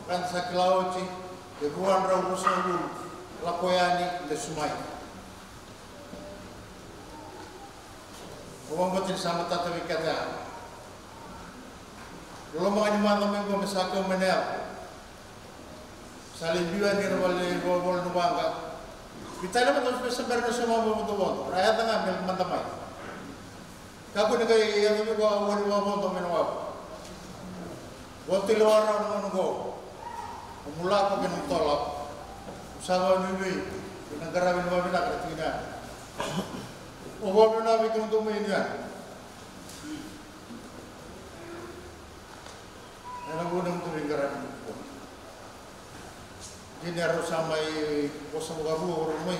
kan sakilauci, ebuan rau rusalu, lakoyani le sumai. Orang betul sama tata wikata. Kalau mau ni mana mengko mesako menel. Saling dua ni rawale bol nubanga. Kita naman ito sebenarnya semua bondo-bondo. Rakyat nga may mantamay. Kako na kayo yung mga bondo minuwa. Bondo luwara naman ko. Umula ko kinutolak. Usawa nyoy. Pinagkarami naman pinakaratina. Uwa namin kung tumayin yan. Ano po nang tuwing karami ko. Jadi harus sampai kosong garu orang mai.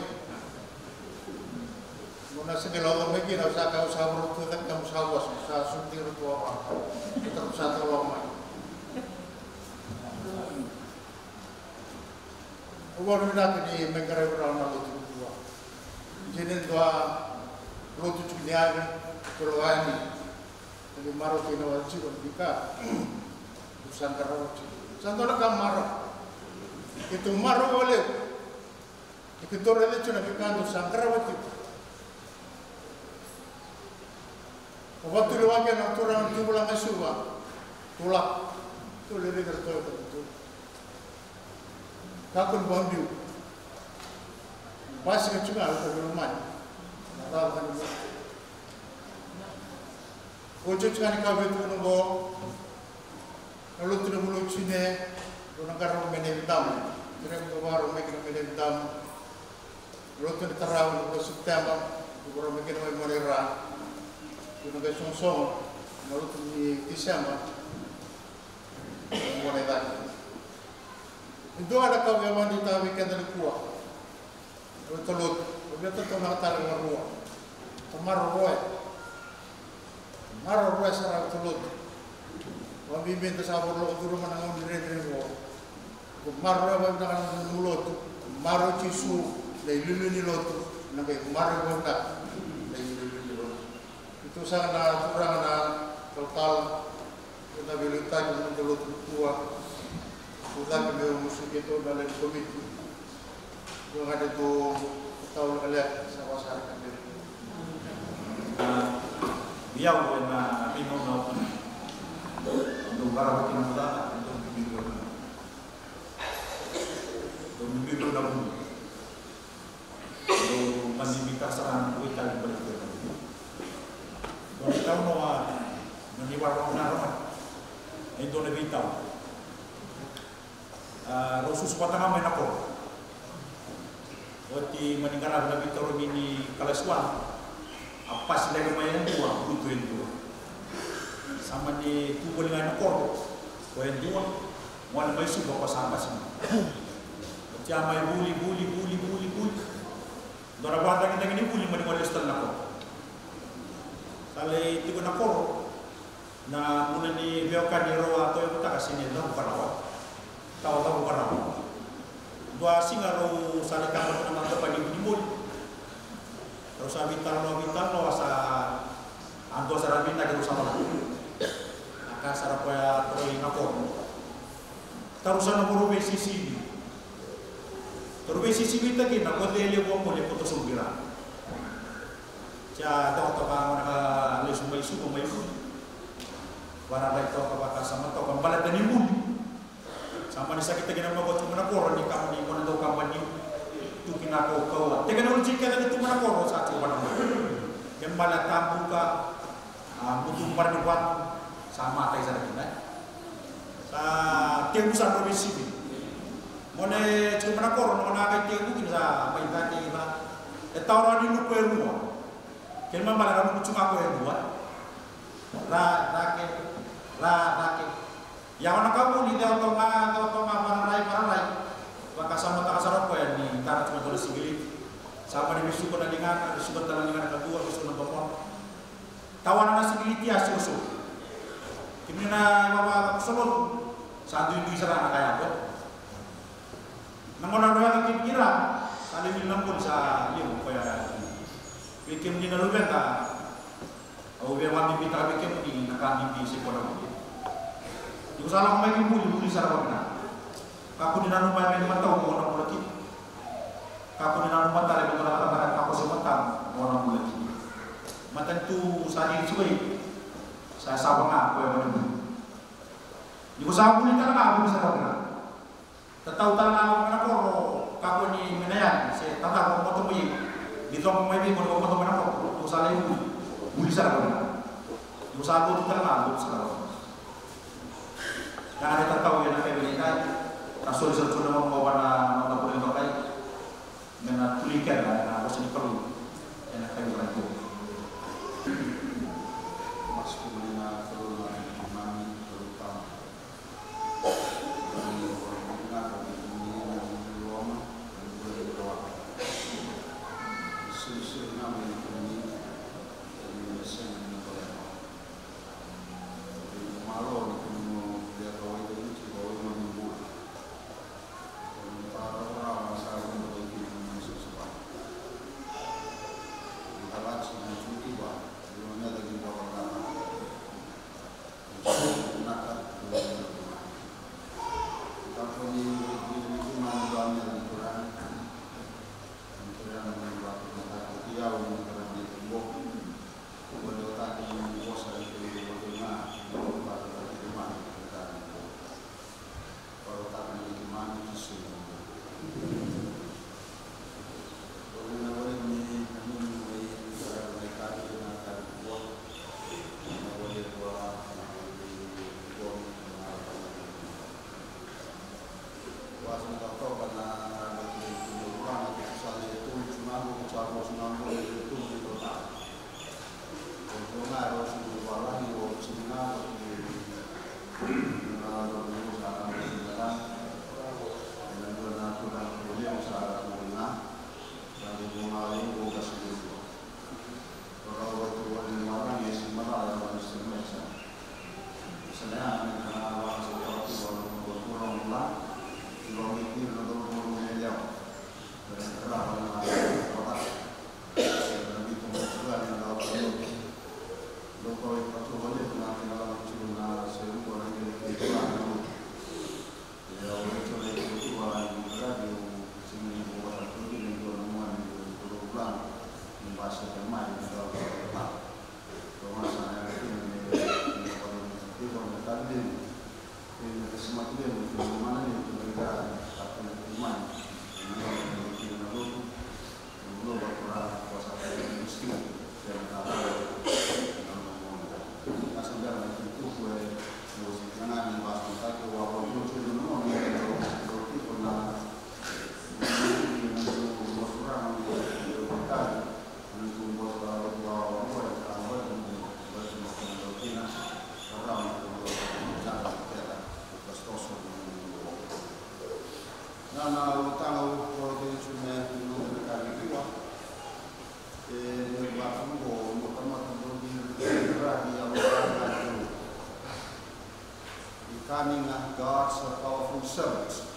Muna segala orang lagi, harus kau sabar tu kan kamu sawas, saya suntik itu apa? Kita bersatu orang mai. Orang nak ni menggerak orang malu tu dua. Jadi dua lutu cuniaga, keluarga. Jadi maru kena wajib berbicara. Urusan kerawat. Santolah kamu marah. Itu maru oleh itu orang itu nak ikan tu sangkarawat itu. Waktu lewatnya nak turun tu pulang esua, tulak, tu lebih tertutup itu. Kakun bandu, pas kecuma itu rumah, tahu kan itu. Ujung sekali kau itu nunggu, lalu tu nunggu cine. Nagkaroon ng menendam, nagkaroon ng menendam, luto ni Taraw ng September, nagkaroon ng ginawa mo nira, yung nagkasungsong, naluto ni December, mo na dati. Ito ang nakawiyaman dito ang weekend na nagkuha. Luto-luto, huwag ito ito nakatalang maruwa. Maruwa. Maruwa sa luto-luto. Mabibenta sa burlo ko rumah nang dire-dire mo. Maro ba na mulot, maro chisu, dai lulu ni lot, nang kay maro ba na dai lulu ni lot. Itu sa na kurang na total kita bilita ng lot tua. Sudah kami musik itu dalam komite. Yung ada tu tahu kalian sa masyarakat ini. Biar na minum na untuk para wakil na mula untuk bibigyan. Rosus patanga may nako. Oti maningara na Victor mini kalaswan. Apas lagi mayan dua, butuin dua. Sama ni tubuh dengan nako. Mayan dua, wan may suba pa sama sini. Oti amay buli. Dora bata kita ini buli mani wala stal nako. Kali tigo nako na muna ni beokan ni roa to yung takasinin lang parawa. Tahu parawa. Dua singa ro sana kamar naman to pagi dimul. Terus abitan lo asa anto sarabin na gero sama lang. Aka sarapaya troi nako. Terus ana buru BCCB. Terus BCCB tadi na ko dele ko mo le ko to sumbira. Ja tahu to ka na lesu mai su mai su. Warna itu kapaka sama to kambalat ni mul. Sama ni sakit kita mau cuma nak orang ni kamu ni mana tahu kamu ni tu kena kau. Tekan orang jika ada tu mana orang satu orang. Kembali tambuka mutu perduan sama tak sana kita. Tiang besar provinsi ni. Mana cuma nak orang mana ada tiang mungkin sa apa yang tadi kita. Orang ni lupa rumah. Kembali malah kamu cuma aku yang buat. Rakyat. Yang anak kamu ni dia tonga parai. Maka sama tak asal apa yang ni antara cuma tulis sigili. Sama di bisu pada dengan bisu pada dengan kedua bisu nomor 4. Tawan anak sigili dia susu. Kimina bapa sebut satu itu serana kayak apa. Namun orang yang kira kali ini nampun sa liu kayak bikin di dalam benda. Oh biar mati kita bikin ini akan di sekolah ini. Jika salah mai buli sarabana. Kaku di nanu mai men matau mo na mulaki. Kaku di nanu matale betul kata kaku sematang mo na mulaki. Matan tu sadi suai. Saya sabanga ko yang mana. Jika sabu ni tanah aku sarabana. Tetau tanah mana ko kaku ni menayan se tanah ko moto mo di tong mai bi mo moto mana ko tu salai buli sarabana. Jika sabu tu tanah aku sarabana. Yang ada tahu yang nak berikan, rasul sudah membawa nama boleh pakai, dengan tulikan lah, harus diperlu yang nak berikan tu. Masuk dengan perluan imam terutama bagi orang bagi dunia dan belum boleh berdoa. Isu nama ini Indonesia ini boleh. Malu dia tahu itu bawa menunggu. Para orang masa itu masuk sebab. Kalau sudah cuti bah, di mana lagi bawa nama. Nak kalau ini mana dalamnya di Quran, Quran membuat dia untuk di tubuh. Kemudian tadi bos dari bagaimana kalau tak memiliki mana isu, kalau boleh menemui mereka dengan akan buat, boleh buat Wasna tahu karena orang itu salah itu cuma cara senang itu tak. Kalau harus diulangi, harus semakin mana ni mereka akan Nana utang ko ke chume no ka ni wa ba ko mo kama ko di ra di Allah. Becoming God's powerful servants.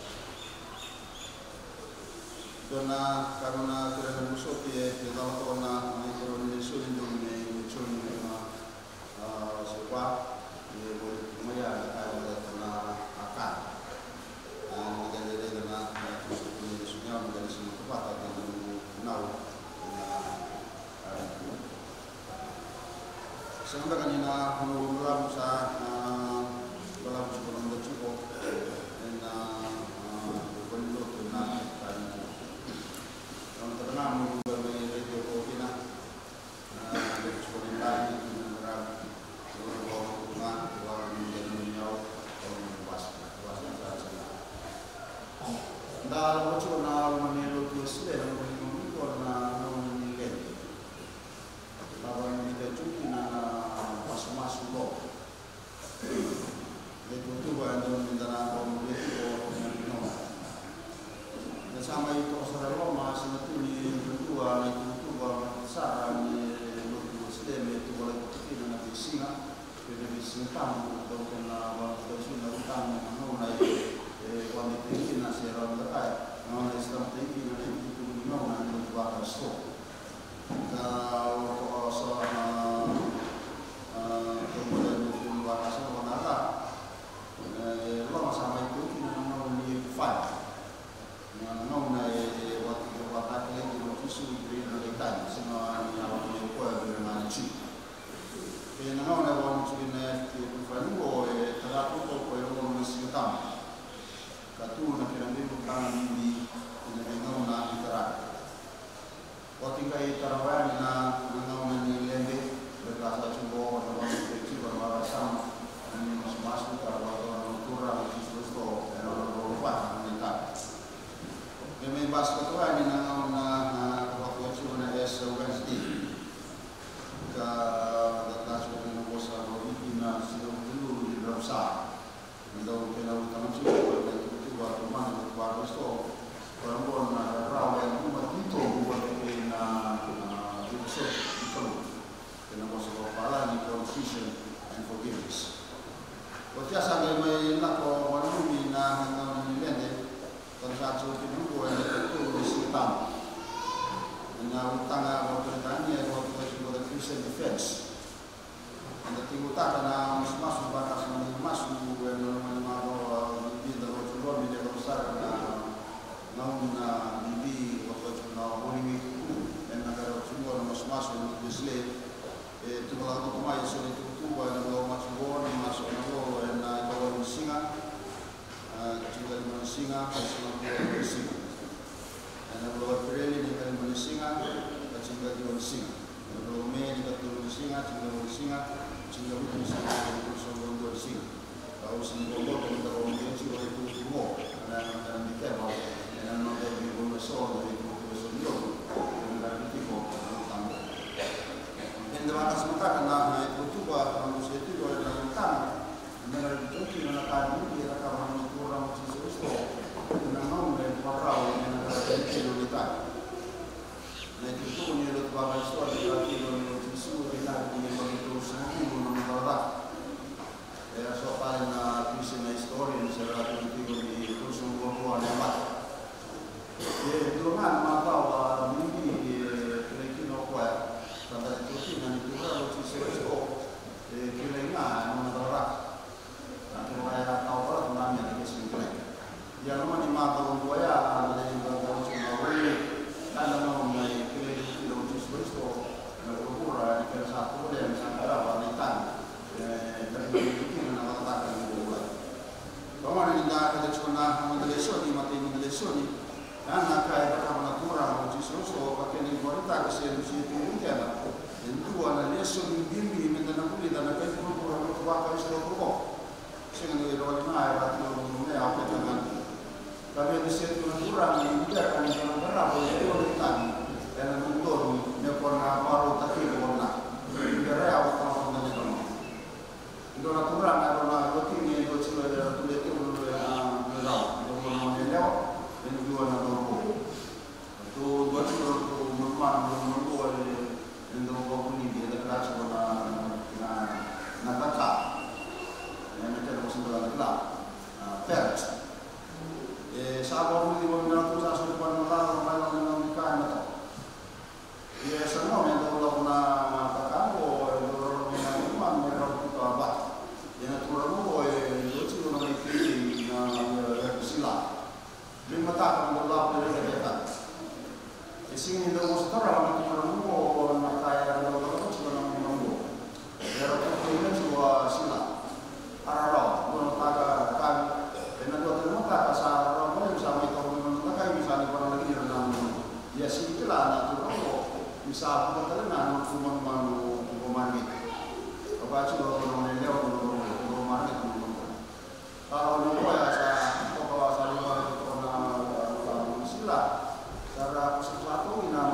Dona karena kerana musuh dia dalam kona mikro ni sulit ni curi sebab dia boleh maya ada kena akar. Menjadi kena ni sunya menjadi semua tempat yang nau. Sampai kan ina menurut sa dalam sebelum bercukup dan bentuk tenang dan terkenal mengenai radio Kopina dari sekolah lain menerang seluruh rumah keluar menjadi menyau dan luasnya saja. Dalam bercukup menurut Yesus dan menurut karena menilai lawan kita cuci masuk loh. Itu bantu minta komunikasi dengan sama itu saudara Roma itu di berdua itu saran di Muslim itu boleh kita nak singa jadi simpang atau kena waktu sudah utang mana wanita ini nasi orang terkait mana Islam tinggi nanti itu mana itu bakal stop kalau soal kemudian itu bakal wanita Roma sama itu kita nama di five nong na waktu waktu lagi di ofisi beri letak semua ni awak ni kuat dengan cik. Jadi nong na orang cik ni bukan boleh terlalu kuat orang mesti tahu. Katu nak kena bukan di nong na interak. Waktu kai terawan na nong na ni lembek berkasa cuba orang kecil orang sama ni masuk orang kurang terus tu orang lupa mentak. Kami bahas ketua ini na waktu itu na Wednesday. Ke datang sebagai nombor ini na sidang dulu di Ramsar. Untuk kita utama juga itu waktu mana waktu itu perempuan na rawan umat itu buat na episode itu. Kita masuk kepala ni confusion and forgiveness. Waktu asal kami nak orang na nilai satu itu di sekitar dengan utang waktu waktu Christian Defense. Anda tinggal tak karena masuk batas masuk dengan di dalam jual di dalam besar namun di waktu Holy Week dan negara semua masuk di Islam itu kalau kemarin sudah itu kalau masuk dan kalau singa juga di Singa, Singa, dan kalau Pirelli di Singa, juga di Singa, kalau Mei di Singa, juga di Singa, juga di Singa, kalau Singa kalau Mei juga itu Timur, dan di Taiwan, dan nanti di Bumesol, di Bumesol, dan di Timur, dan dalam kesempatan karena itu juga manusia itu ada tanah, dengan itu kita akan kita akan orang Yesus dengan nama dan parau dengan kita. Nah itu menurut Bapak Islam berarti menurut Yesus kita punya begitu sendiri menurut ya soal Kristen historian secara itu di kursus buah lemat. Ya itu kan maka ini kira-kira kuat pada itu dan itu kalau Yesus kira-kira menurut Kaya tahu orang namanya di sini. Yang mana lima tahun tua ya, ada yang bertahun cuma boleh. Ada mau naik kredit di dalam Kristus, berkurang di satu dan sangat wanita. Dari itu mana katakan itu buat. Bahwa kita ada cuma mendelesoni mati mendelesoni. Karena kaya pertama kurang Kristus, pakai ni wanita kesini itu mungkin. Itu wana lesson bimbi mengenai kulit dan kaya kurang tua kaya sudah berubah. Sehingga di luar mana ada turunnya apa dengan tapi di situ kurang tidak akan berapa itu kita dan untuk nepona baru tapi warna negara awak tahu dengan itu itu natural ada roti ini itu sudah ada tulis itu berlalu berlalu dengan Sabor di bawah tu sa supan malam malam ng kan to. Iya sana men to lo na kakao lo na man meron to ba. Yan turun mo lo si lo na iti na sila. Limata ang lo pa rin kaya. Ising hindi mo sa tara na turun mo na kaya lo ko sa ng mo. Pero kung hindi mo sila. Araw mo taga kan Enado mo ta sa araw mo sa may taon na kayo misali para lagi na ya sila na to misa po talaga na kumang kumamit kabacho no nileo no kumamit ano ko ya sa ko sa lugar ko na sila para sa plato inam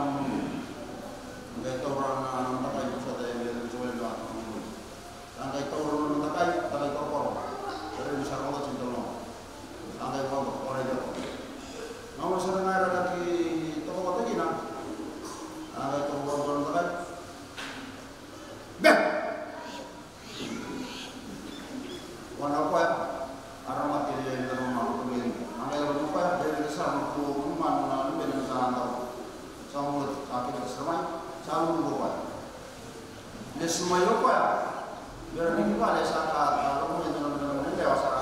ngay tawran na ng takay sa tayo joel na ang kay tawran ng takay ko pero sa ko sa tawran angkai pondok orang itu. Namun sering ada lagi toko kota gini, angkai toko orang terkait. Ben, warna apa ya? Aramat ini dalam rumah ini. Angkai orang apa ya? Dari sana tu rumah mana dari sana tahu. Sama kaki tersermai, sama buat. Di semua itu apa ya? Biar ini ada sakat, kalau kita benar-benar dewasa.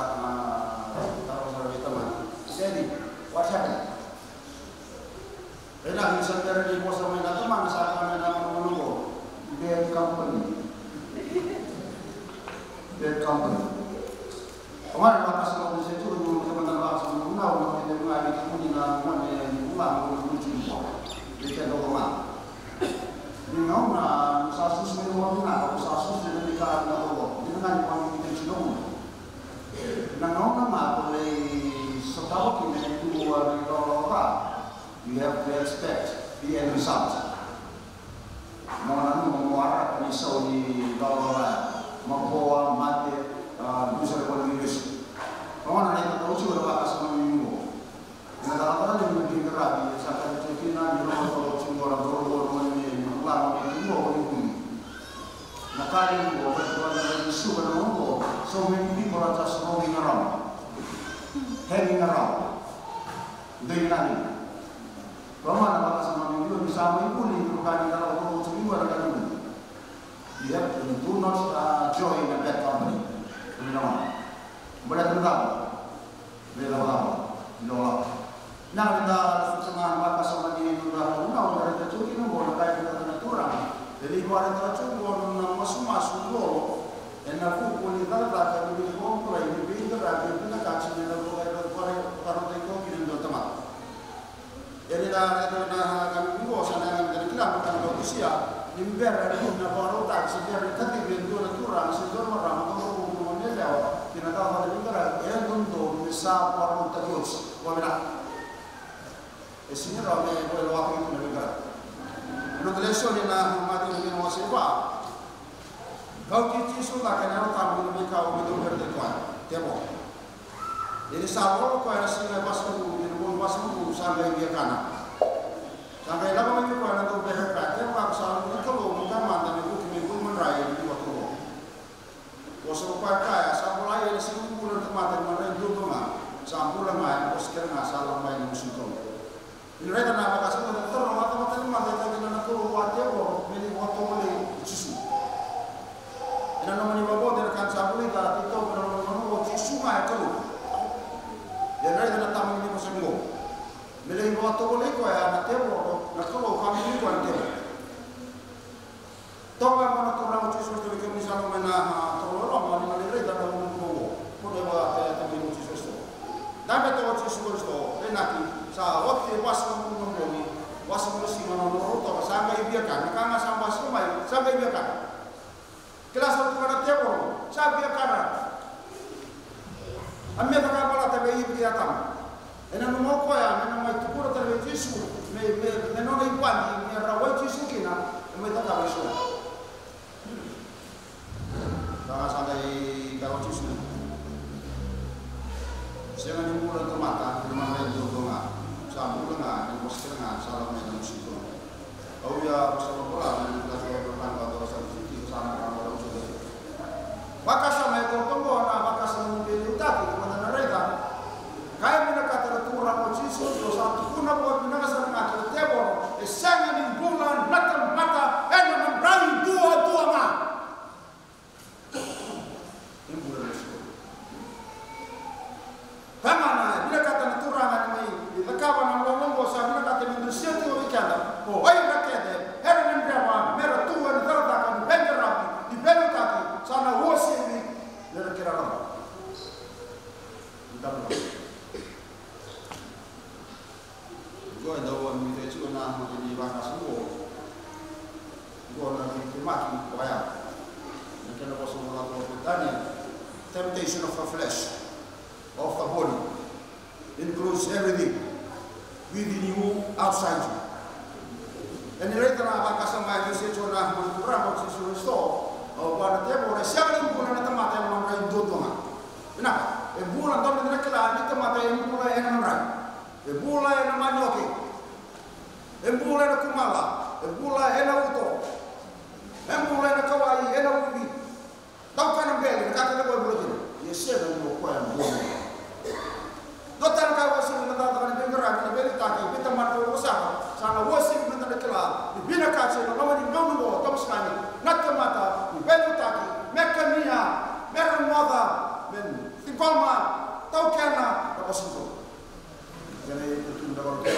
Jadi, what happened? Enak bisa dari bos sama yang teman saat kami nak menunggu bad company. Kemarin bakas kalau saya tu teman-teman langsung mengenal kita mengalami kemudian mana yang ulang menuju di kedokteran. Dengan mana sasus minum mana, sasus dari kanan atau dengan yang kita cidung. Dengan nama boleh Setahu kita itu you have to expect the end result. Mana menguara pisau di dalam membawa mati dosa religius. Mana yang tahu sudah bakas menunggu. Negara yang lebih keras sampai China di rumah kalau cuma orang mengulang itu ini. Nakali itu berkuasa sudah menunggu. So many people are just roaming around. Hanging around. Hindi namin. Bagaimana baka sa mga video, isama yung puli, kung kalau ako sa mga ganun. You have to do not join a bad company. Hindi naman. Balat ng tao. Hindi naman. Hindi naman. Nakita sa mga baka sa mga ganun na wala rin tayo kinubo na kahit na naturang. Jadi wala rin tayo na masumasunod and napupuli talaga kami ko ko ay bibigyan natin na kasi nila ko ay parang tayo kinundo tama. Jadi na kami ko sa nang kailangan kan siya nimber na baro tax siya tadi bendo na turang siguro marami ko kung nila tinatawag na nimber ay dundo sa parang tagos wala. Signora me ko lo ako ito nimber. Ano lesson na mati ng mga sipa. Kau kiti sudah kena tamu ni kau betul berdekat, tiap. Jadi sahabat kau yang sini pas tu, jadi pun pas tu sampai dia kanan. Sampai lama ni kau yang tu berdekat, tiap aku selalu ni kalau bukan mantan itu kami pun menerai di waktu tu. Kau serupa kaya, sampai lagi di sini pun tempat mana itu tu mah, sampai lama kau sekarang asal lama yang musuh tu. Ini mereka nak kasih tu, terus mata-mata ni mata kita nak tu wajib kau, meni waktu boleh susu. Ina naman ibabaw din kan sa bulit at ito naman sungai kalau. Yan ay natama ni mo sa mo. Milay mo ato ulit ko ay natero nakalo kami ni ko antero. Tawa mo na to lang Jesus to kami sa mo na tolo mo ni malay da mo mo. Puno ba tayo mo Jesus to. Dapat to Jesus to renati sa waktu pas mo mo ni was mo si mo no to sa ga ibiakan nakanga sa pas ko may sa ga ibiakan. Kelas satu kana tebo, sabi kana. Amme taka pala tabe ibi atam. Ena no ko ya, ena mai tukura tabe Yesu, me no ngai kwani, me rawa Yesu kina, me taka Yesu. Taka sangai kawo Yesu. Sena ni mula tomata, firman Tuhan donga. Sambu nga, ni poster nga, salam na musiko. Au ya pasal bola, ni kelas berpan atau satu sisi sama. Bakas sa may kortombo na bakas sa mong pinutaki kung na narita kaya mo nakataratura mo Iko da wa mi te chu na mo ni ba ka su go na ki maki ko ya. Kita possono lavorare temptation of the flesh, of the body, includes everything within you, outside you. And later on, kasama yung sityo na magkurang o sityo sto, o wala tebo, siya rin muna na tamatay ng mga induto nga. Pinaka, bulan doon na nakilala, ni tamatay yung bulay na maray. Bulay na manyoki. Bulay na kumala. Bulay na uto. Bulay na kawai, na ubi. Tau kan beli, kata dia boleh begini. Ya saya mau kau yang boleh. Dokter kau wasing minta tangan bengkeran, beli taki, kita mati usaha. Sana wasing minta deklar. Bina kaca, nama di mana lo, tahu sekali. Nak mata, beli taki, mekania, mermoda, men, tikoma, tahu kena, tahu wasing. Jadi itu tidak boleh.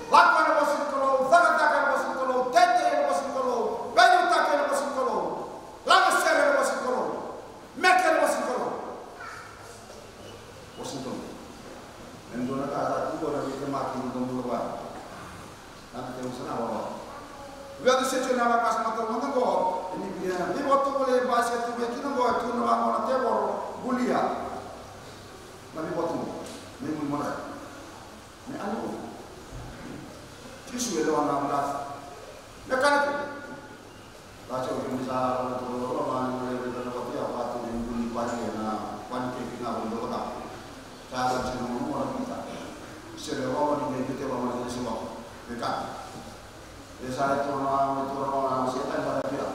Lakukan wasing kalau, zakat wasing kalau, tete wasing kalau, beli taki wasing kalau. Lama serra Washington, Mecca Washington, Washington. Mendona kata itu orang itu makin mengubah. Nanti kita usah nawa. Biar sesuatu nama kas mata orang tu ini dia. Di waktu boleh bahasa tu kita nak tu nama orang tu orang bulia. Nabi waktu ni mana? Ni anu. Tisu itu orang nampak. Mecca. Baca orang besar, orang mana yang berada di apa tu yang buli pagi na, pagi kita boleh tak. Cara macam mana kita. Sekarang orang ni kita orang ni semua dekat. Besar itu orang setan pada dia.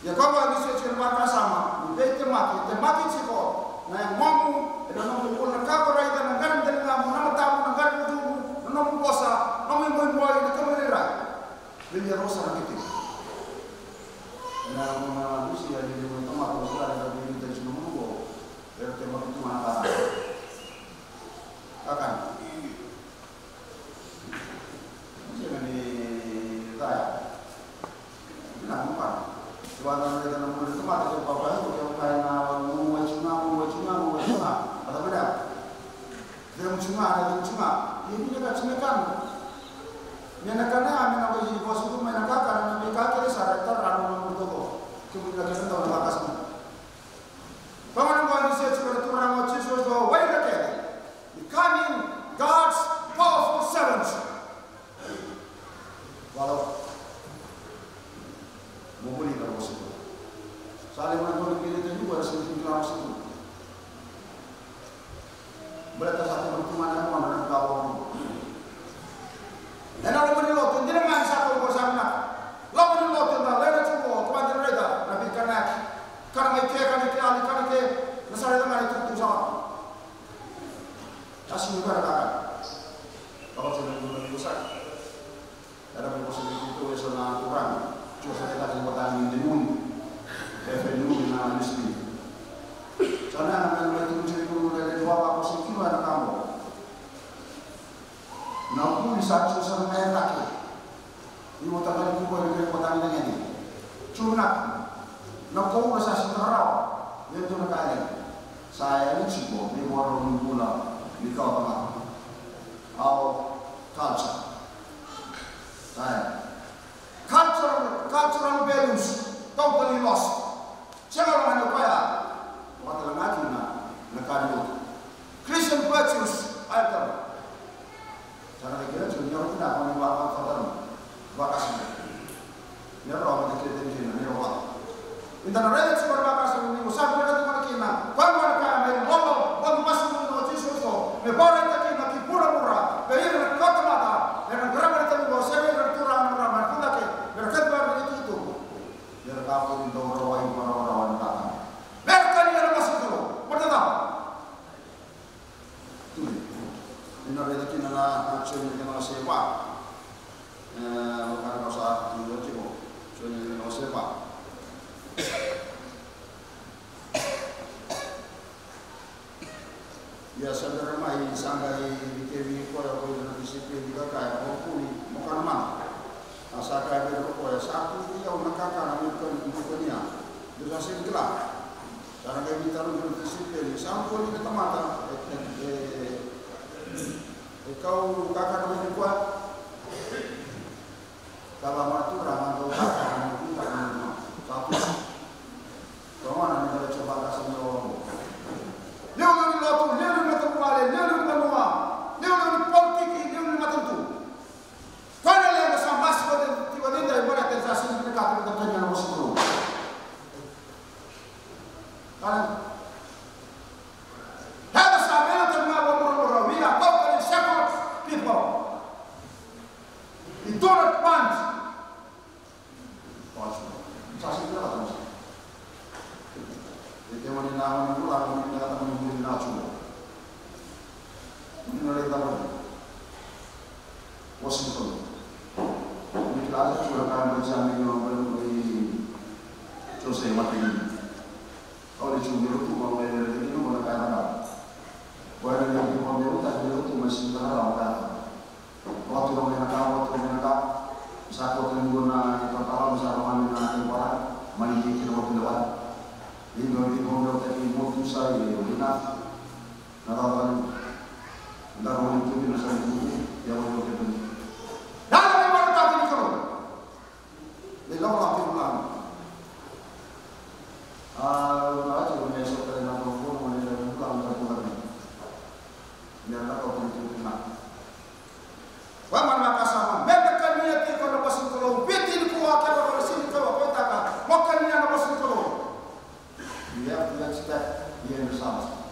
Ya kalau bisa cerita sama, kita mati siko. Nah, mamu, dalam pun nak kau rai dan negara dan nama tamu negara itu, nama kuasa, nama yang boleh itu kemerdekaan. Dia rosa kita. Na manusia di tempat besar yang berdiri di seluruh dari tempat itu mana akan jangan ditanya kenapa suara mereka namun di tempat itu apa itu yang karena cuma atau beda dia cuma ini juga cimekan menakana amin apa jadi bos itu menakana nabi kaki syarat terlalu kemudian kita tahu nama kasih. Bagaimana kalau saya cerita tentang orang Yesus itu, wait a minute, becoming God's powerful servant. Walau boleh kalau itu, saling menonton kita itu juga harus dikenal itu. Berarti satu pertemuan yang mana dan tahu. Dan kalau menilai, tidak main satu bersama. Lalu menilai tentang lain cukup, kepada mereka. Karena ke nasara dengan itu sama. Kasih juga katakan. Kalau sudah belum besar, ada posisi itu esona kurang. Cuma kita di kota ini dulu, efendu na misli. Karena memang itu jadi dari dua posisi itu ada kamu. Nampun di saat susah mereka. Ibu tadi juga dari kota ini. Cuma nakau rasa sekarang, itu nakaya. Saya ini cibo, di warung gula, di kau tengah. Our culture. Saya cultural values totally lost. Jangan orang kaya, waktu lagi nakadu. Christian virtues, alter. Jangan kira junior tidak mengibarkan father, bakasnya. Ini orang yang kita ini orang. Intana raya superbakas ni usap mereka tu makina. Bangwa kaya me lolo, bang masuk no Yesus to. Me bora taki na ki pura. Be ira kota mata. Ena grama ta mo sebe ira tura mura kunda ke. Berkat bar itu. Biar kau itu rawai para ta. Mereka ni ada masuk tu. Mata ta. Tu. Ina raya taki na action ni na sepa. Bukan kau saat tu je mo. Jadi no sepa. Ya saudara mai sangai dikewi koya koya disiplin juga kaya mokuli mokan mana asaka berko ya satu dia nakaka namun dunia juga singkla karena kita harus berdisiplin sampai di temata kau kakak kami kuat. Kalau matu ramah kau kakak kami tak kami satu. Kau mana kita coba kasih orang. Dia orang lotu, dia orang matu kembali, dia orang menua, dia orang politik, dia orang matu tu. Kalau yang bersama masuk tiba-tiba dari mana terjadi mereka tertanya nama sebelum. Kan? Hada sampai terima orang-orang we are totally separate people. We do not want. Sasi kita lah terus. Jadi mana nama itu lah, mana kata menunggu nacu. Ini oleh tahu. Washington. Ini kelas juga kan berjalan dengan beri selesai mati ini. Kalau dicuri itu mau dari itu mau kaya apa? Bukan yang di mau dari itu masih terlalu kan. Waktu mereka satu tengguna total besar mana tempat mana kita mau lewat. Ini kalau mau dari motor saya benar. Narawan narawan itu bisa itu yang mau kita. Dan memang tak ini kalau. Bila orang pulang. Aja punya soal yang aku pun mana pulang terpulang. Biar tak kau itu nak. Waman maka sama. Mereka niat dia kalau pasang kolong. Betul kuat kalau sini kalau kau tak. Makan niat pasang kolong. Dia kita dia bersama.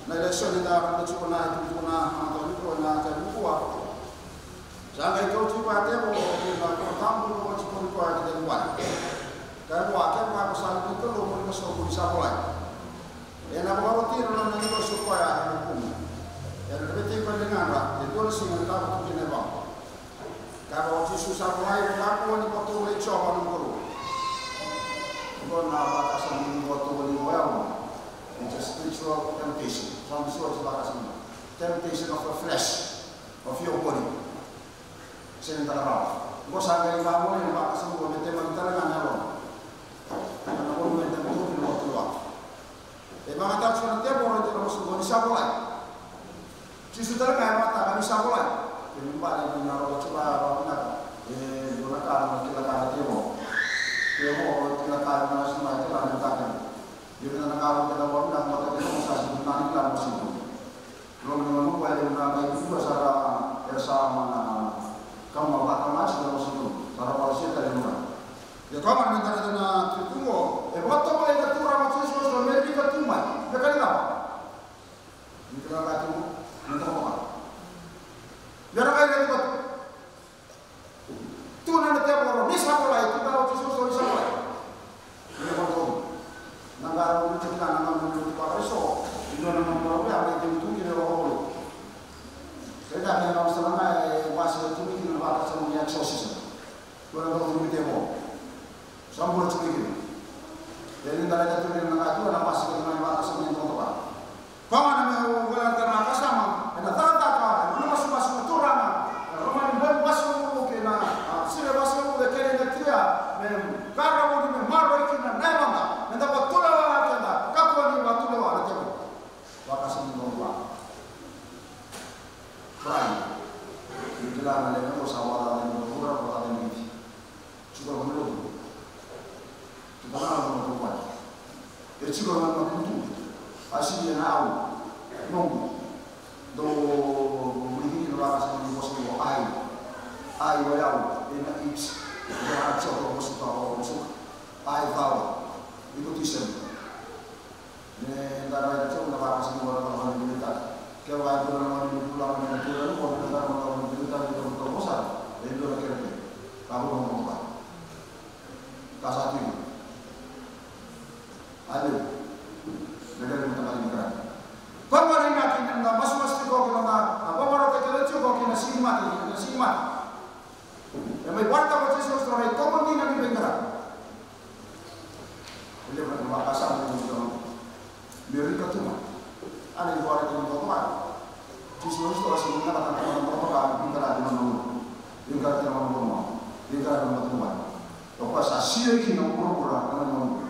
Nah, election kita akan cukup naik itu atau itu jadi kuat. Jangan kau cuba dia mau kita tampil kau cukup kuat kita kuat. Kalau wakil aku saling itu lo mau masuk bisa mulai. Yang aku baru tiru nanti masuk supaya hukum. Yang lebih penting apa? Itu harus kita betul ini bang. Kalau susah mulai aku ni betul boleh coba nombor. Kau nak baca sambil betul boleh well. It's a spiritual temptation. Some sort of temptation of the flesh of your body. Sebentar apa? Kau sangat kamu ni baca sambil betul betul dengan nyawa. Karena orang yang terbentuk di luar keluar. Memang kata surat dia orang yang masuk gak bisa mulai. Si saudara kaya mata gak bisa mulai. Ini mbak yang punya orang coba orang nak. Gunakan kilakan temo. Temo kilakan mana semua itu lah mengatakan. Dia benar kalau kita orang nak mata kita masa sebenarnya kita masih itu. Kalau memang upaya yang nak itu bahasa bersama kamu bakal masuk dalam situ. Cara polisi dari mana? Ya kau mana minta dengan trikumo, waktu mulai keturang macam sesuatu mereka ketumai, mereka ni apa? Mereka nak itu, minta apa? Biar apa yang itu? Tu nanti tiap orang ni siapa lagi? Kita tahu sesuatu siapa lagi? Ini apa tu? Negara pun cerita nama menurut pakai so, itu nama orang yang ada itu kita orang. Saya dah kenal selama masa itu kita baca semuanya eksorsis. Orang orang itu dia mau. Sambung cuma gitu. Jadi kalau kita tulis nama itu, nama masih dengan batas yang tertentu. Kalau nama bulan ternak sama, ada tanda-tanda, mana masuk itu ramah. Rumah ini masuk mungkin, sini masuk mungkin kerja kerja, karena mungkin marah itu nak naik mana, nanti waktu lewat kita, kapan ni waktu lewat ada tu, batas yang tertentu. Perai, itulah mereka musyawarah dan berurut berada di juga menurut. Kita nak berbuat. Jadi juga orang itu asyik dia nak nunggu. Do begini orang asal di bos itu ai wayau ini it's dia coba masuk ai tahu itu tisem. Ni antara itu orang asal orang kita. Kalau ada orang yang pulang dengan pulang, kalau kita orang kita itu berkomunikasi, itu orang kira kamu ngomong. Kasat itu. Aduh, negara kita paling keren. Kau mana yang nak kita masuk kau kita nak, apa baru kita cuci kau kita simat. Yang berbuat apa sih sesuatu itu pun tidak dibenarkan. Dia berbuat kasar dengan kita. Biar kita cuma ada yang buat itu untuk sesuatu asal kita katakan orang kita ada mana, kita ada mana, kita ada mana. Lepas hasil kita orang dengan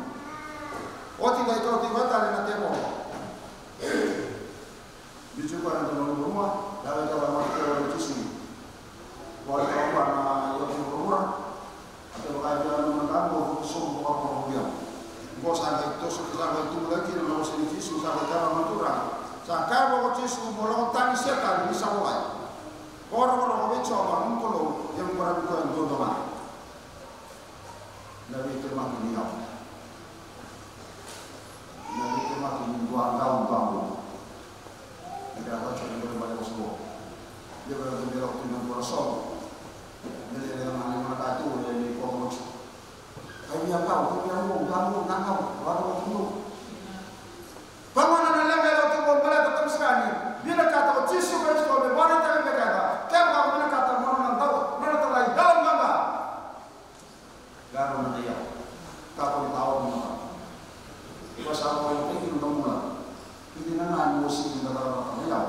O tidak itu tiba tali na temo. Bisu ko na tulong rumah, dahil ka ba mga kisi. Wala ka ba na yung rumah, at yung kaya naman nagamo, gusto mo ka pa kuya. Bos ang ito, so kita ba ito lagi na sa Yesus, sa kaya matura. Sa kaya ko Yesus mo lang tani siya di sa buhay. Orang-orang itu orang mengkolo yang meragukan doa. Nabi terima dia. Nabi terima dua tahun. Tidak ada cara yang berbalik semua. Dia berbelok dengan berasal. Jadi dalam hal yang mereka itu dari pokok. Kami yang tahu, kamu nangkau, baru itu. Bangunan yang belok itu boleh tetap sekali. Bila kata Yesus Kristus boleh tak berkata. Kaya kamu nak kata mana tahu, mana terlalu dalam bangga. Garam dia, kamu tahu mana? Pasal orang ini kita mula, ini nana musik kita dalam dia.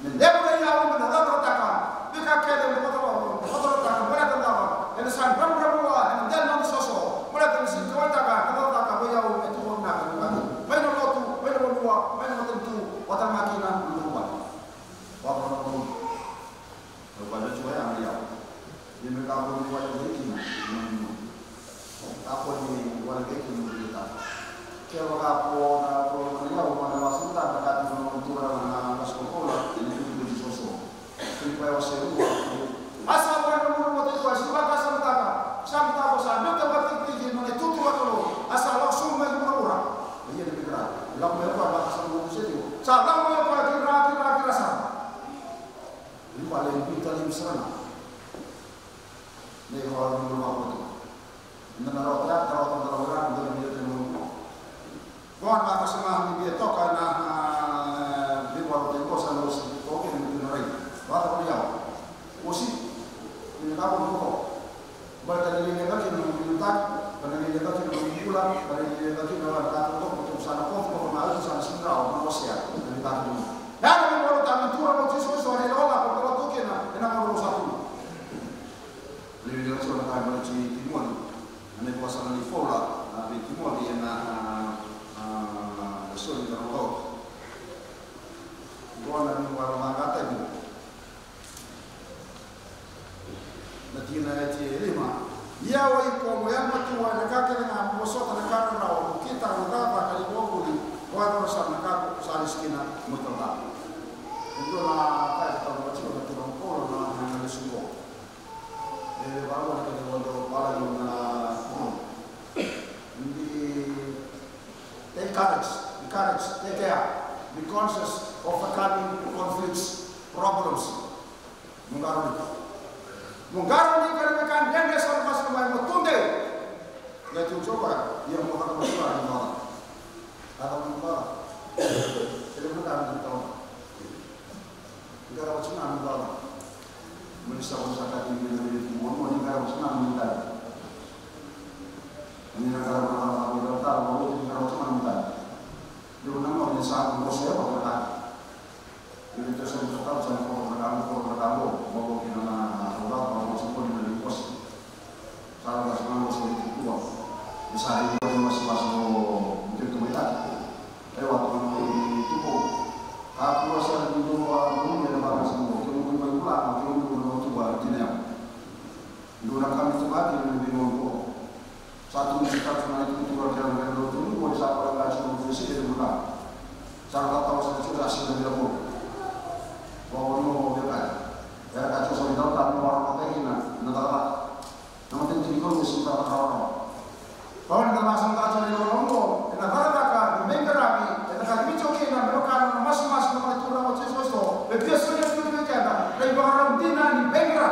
Mendekat dia orang kita dalam ratakan, jika kita berkotor ratakan, mana tahu? Ini san berbuat, ini dia nama sosok, mana tahu sih kau ratakan, kita ratakan dia orang itu orang nak bukan. Mana lotu, mana berdua, mana tentu, watak makinan berubah. Watak pada juga yang dia, dia mereka pun buat begini, apa ni buat begini kita. Kalau apa dia mana masuk tak dekat dengan orang mana sekolah, ini juga di sosok. Kita wasir buat. Asal orang orang itu asal asal sampai sampai tempat tinggi mana itu tuh kalau asal langsung main orang. Ia lebih berat. Lalu mereka asal manusia itu. Sahaja mereka kira rasa. Ini paling pintar di sana. Ini orang rumah itu. Ini narotak, narotak dengan dia dengan. Kawan apa semua dia tahu karena di luar itu sana usi, oke ini nari. Baru dia, usi ini kamu dulu. Berkali ini lagi menuntak, berkali ini lagi mengulang, berkali ini lagi melakukan untuk sana kau formal sana sindrau manusia ini tak dulu. Dan ini baru tak mentura Yesus soal ini orang. Kenapa baru satu? Lebih dari soal kaya berci timur, ane kuasa di fola, di timur dia na soal di terlalu. Gua nanti baru mangkat itu. Nanti nanti lima. Ya woi komo yang mati woi nak kena bosot nak kena rawa kita nak kali bokuli. Gua terus nak salis kena mutlak. Itu lah kaya kita baca betul orang na semua. Baru nak kita untuk pala na take courage, take care, be conscious of overcoming conflicts, problems. Munggaron ni kan yang desa masuk mai mutunde. Ya tu coba dia mau nak masuk di mana? Atau di mana? Jadi bukan di tahun. Negara macam mana? Masyarakat ini dari timur, negara macam mana? Ini negara mana? Negara tahu, negara macam mana? Di mana orang Islam Rusia berkata, ini terus berkata jangan berkamu, bawa kita na orang bawa semua di dalam pos. Salah satu Rusia itu tua, bisa ini masih mungkin kemudian. Lewat itu aku rasa itu orang yang ada semua, kita pulang, kita coba tidak. Dua kami coba di Binondo. Satu kita cuma itu keluarga dari Binondo, dua siapa yang cuma visi dari bulan. Salah tahu saya sudah hasil dari dapur. Bawa dulu dekat. Ya kacau saya tahu tak orang kota ini negara. Namun tinggi kalau sudah orang. Kalau kita masuk kacau dari Binondo, negara kakak, menggerak. Kami coki na merukan mas-mas na mga tulong at sesuatu. Lepas sudah sudah kita, dari barang dina ni pengra.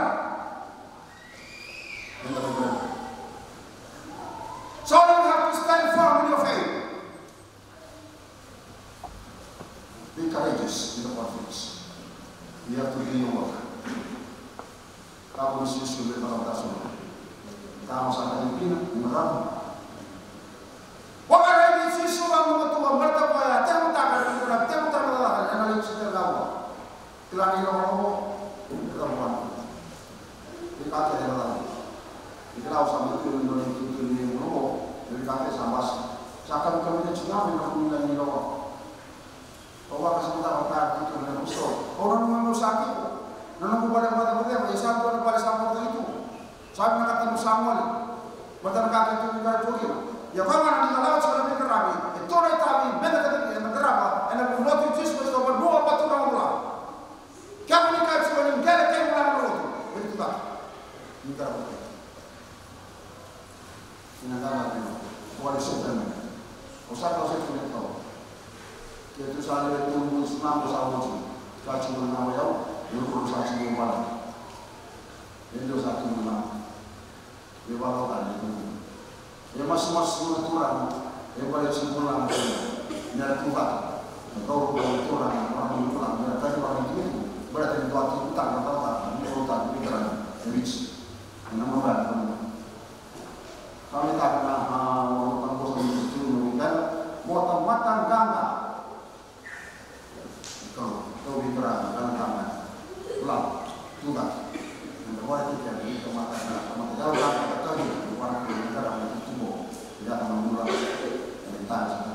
So you have to stand firm in your faith. Be courageous in the conflicts. You have to do your work. Kamu mesti sulit dalam tasawuf. Kamu sangat dipilih, menerang. Waktu ini siswa membutuhkan bertapa temu tak analisis terlalu. Kelang ini orang terlalu. Dikata yang lain. Dikira usah betul ini orang. Dikata sambas. Cakap kami ni cuma minum ini orang. Bawa kesemutan orang itu dengan mango sawoji kaci menang yau yurkur saci mewala Indo satu menang Iwala tadi ya masing-masing aturan yang pada simpulan nyari tuhan atau orang pulang nyari tadi orang itu berarti itu hati utang atau ini utang pikiran rich nama baru kami tak pernah utang bos itu memberikan mau makan gangga kalau pikiran gangga pulang tuhan dan bahwa itu jadi kematian jauh lah kata dia warna negara itu tidak mengulang dari